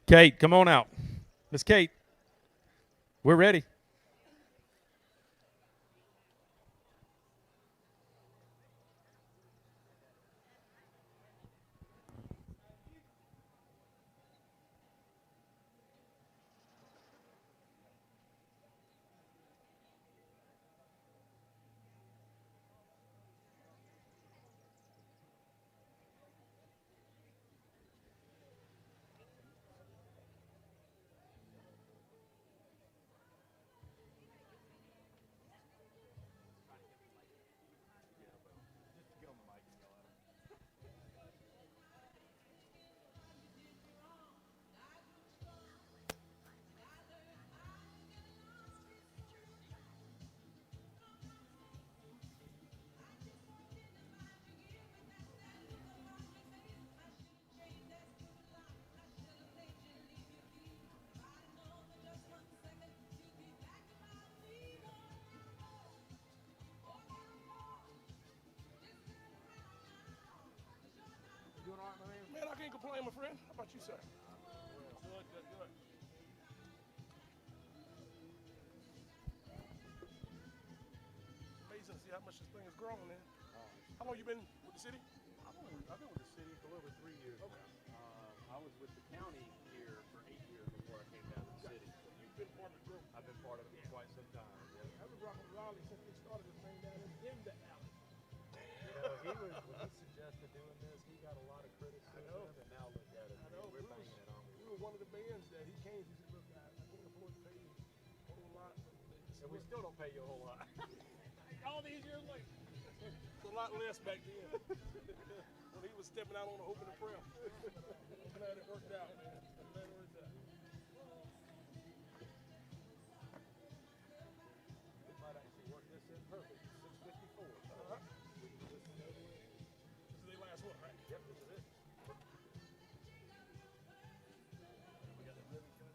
Kate, come on out. Miss Kate, we're ready. Man, I can't complain, my friend. How about you, sir? Good, good, good. Amazing to see how much this thing has grown, man. How long you been with the city? I've been with the city for over 3 years now. I was with the county here for 8 years before I came down to the city. You've been part of the group. I've been part of it for quite some time. Yeah. I've been rocking with Raleigh since they started this thing down in the alley. When he suggested doing this, he got a lot of criticism, and now look at it. We're banging it on. We were one of the bands that he came. He said, "Look, guys, I can't afford to pay you a whole lot." And we still don't pay you a whole lot. All these years later, it's a lot less back then. When he was stepping out on the opening prayer. I'm glad it worked out, man. I'm glad it worked out. It might actually work this in perfect. 654. This is their last one, right? Yep, this is it. We got the ribbon cut.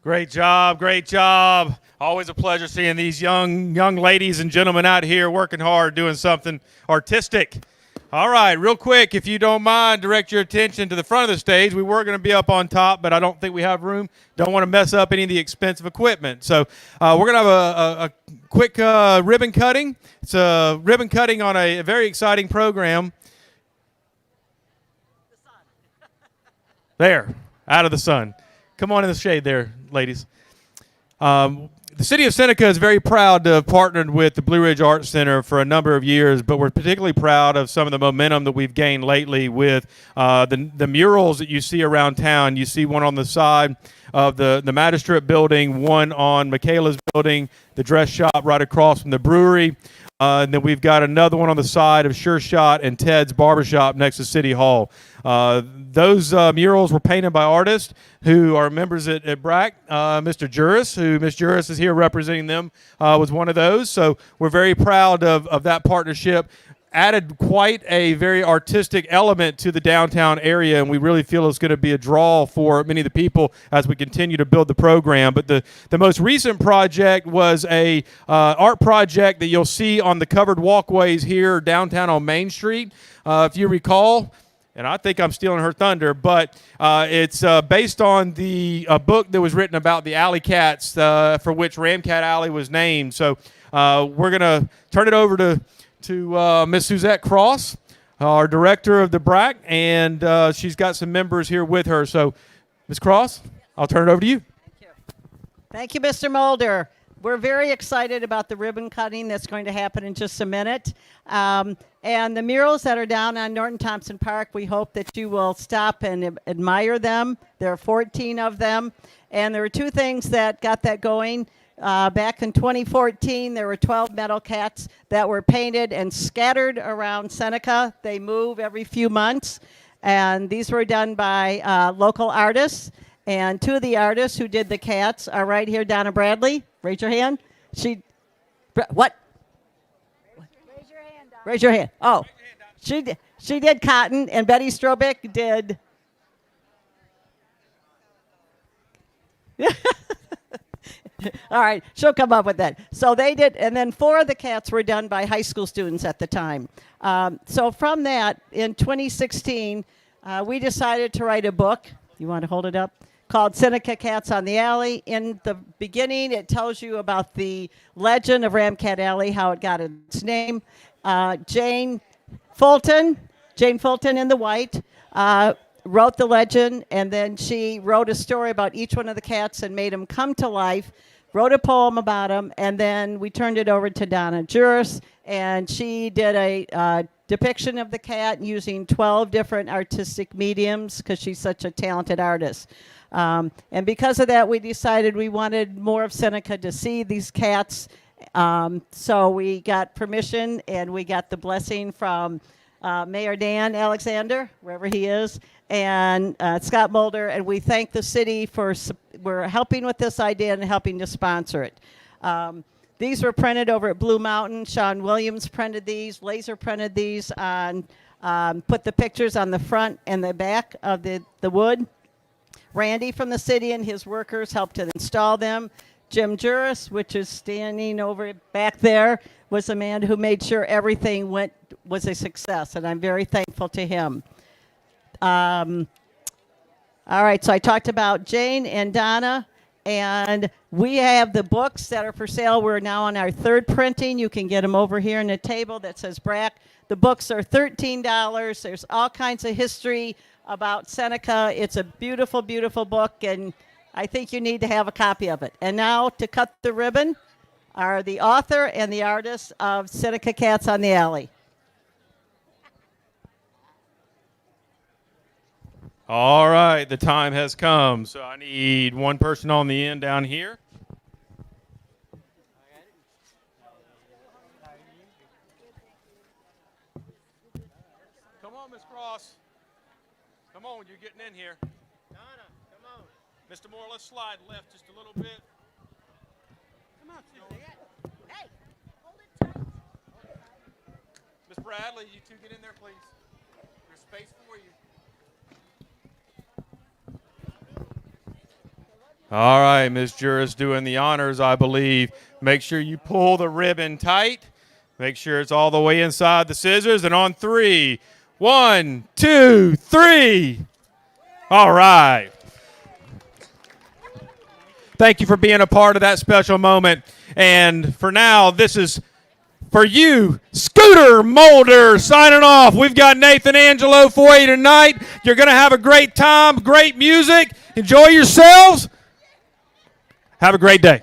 Great job, great job. Always a pleasure seeing these young ladies and gentlemen out here working hard, doing something artistic. All right, real quick, if you don't mind, direct your attention to the front of the stage. We were going to be up on top, but I don't think we have room. Don't want to mess up any of the expensive equipment. So we're going to have a quick ribbon cutting. It's a ribbon cutting on a very exciting program. There, out of the sun. Come on in the shade there, ladies. The City of Seneca is very proud to have partnered with the Blue Ridge Arts Center for a number of years, but we're particularly proud of some of the momentum that we've gained lately with the murals that you see around town. You see one on the side of the Magistrate building, one on Michaela's building, the dress shop right across from the brewery. And then we've got another one on the side of Sure Shot and Ted's Barbershop next to City Hall. Those murals were painted by artists who are members at BRAC. Mr. Juris, who Ms. Juris is here representing them, was one of those. So we're very proud of that partnership. Added quite a very artistic element to the downtown area, and we really feel it's going to be a draw for many of the people as we continue to build the program. But the most recent project was a art project that you'll see on the covered walkways here downtown on Main Street. If you recall, and I think I'm stealing her thunder, but it's based on the book that was written about the alley cats for which Ramcat Alley was named. So we're going to turn it over to Miss Suzette Cross, our director of the BRAC, and she's got some members here with her. So, Ms. Cross, I'll turn it over to you. Thank you, Mr. Mulder. We're very excited about the ribbon cutting that's going to happen in just a minute. And the murals that are down on Norton Thompson Park, we hope that you will stop and admire them. There are 14 of them. And there were two things that got that going. Back in 2014, there were 12 metal cats that were painted and scattered around Seneca. They move every few months. And these were done by local artists. And two of the artists who did the cats are right here. Donna Bradley, raise your hand. What? Raise your hand, Donna. Raise your hand. Oh, she did cotton, and Betty Strobick did. All right, she'll come up with that. So they did, and then 4 of the cats were done by high school students at the time. So from that, in 2016, we decided to write a book. You want to hold it up? Called Seneca Cats on the Alley. In the beginning, it tells you about the legend of Ramcat Alley, how it got its name. Jane Fulton in the white, wrote the legend, and then she wrote a story about each one of the cats and made them come to life, wrote a poem about them, and then we turned it over to Donna Juris, and she did a depiction of the cat using 12 different artistic mediums because she's such a talented artist. And because of that, we decided we wanted more of Seneca to see these cats. So we got permission and we got the blessing from Mayor Dan Alexander, wherever he is, and Scott Mulder, and we thank the city for helping with this idea and helping to sponsor it. These were printed over at Blue Mountain. Sean Williams printed these, laser printed these on, put the pictures on the front and the back of the wood. Randy from the city and his workers helped to install them. Jim Juris, which is standing over back there, was the man who made sure everything was a success, and I'm very thankful to him. All right, so I talked about Jane and Donna, and we have the books that are for sale. We're now on our 3rd printing. You can get them over here on the table that says BRAC. The books are $13. There's all kinds of history about Seneca. It's a beautiful, beautiful book, and I think you need to have a copy of it. And now to cut the ribbon are the author and the artist of Seneca Cats on the Alley. All right, the time has come. So I need one person on the end down here. Come on, Miss Cross. Come on, you're getting in here. Donna, come on. Mr. Moore, let's slide left just a little bit. Come on, Suzette. Hey, hold it tight. Miss Bradley, you two get in there, please. There's space for you. All right, Miss Juris doing the honors, I believe. Make sure you pull the ribbon tight. Make sure it's all the way inside the scissors. And on 3, 1, 2, 3. All right. Thank you for being a part of that special moment. And for now, this is for you, Scooter Mulder, signing off. We've got Nathan Angelo for you tonight. You're going to have a great time, great music. Enjoy yourselves. Have a great day.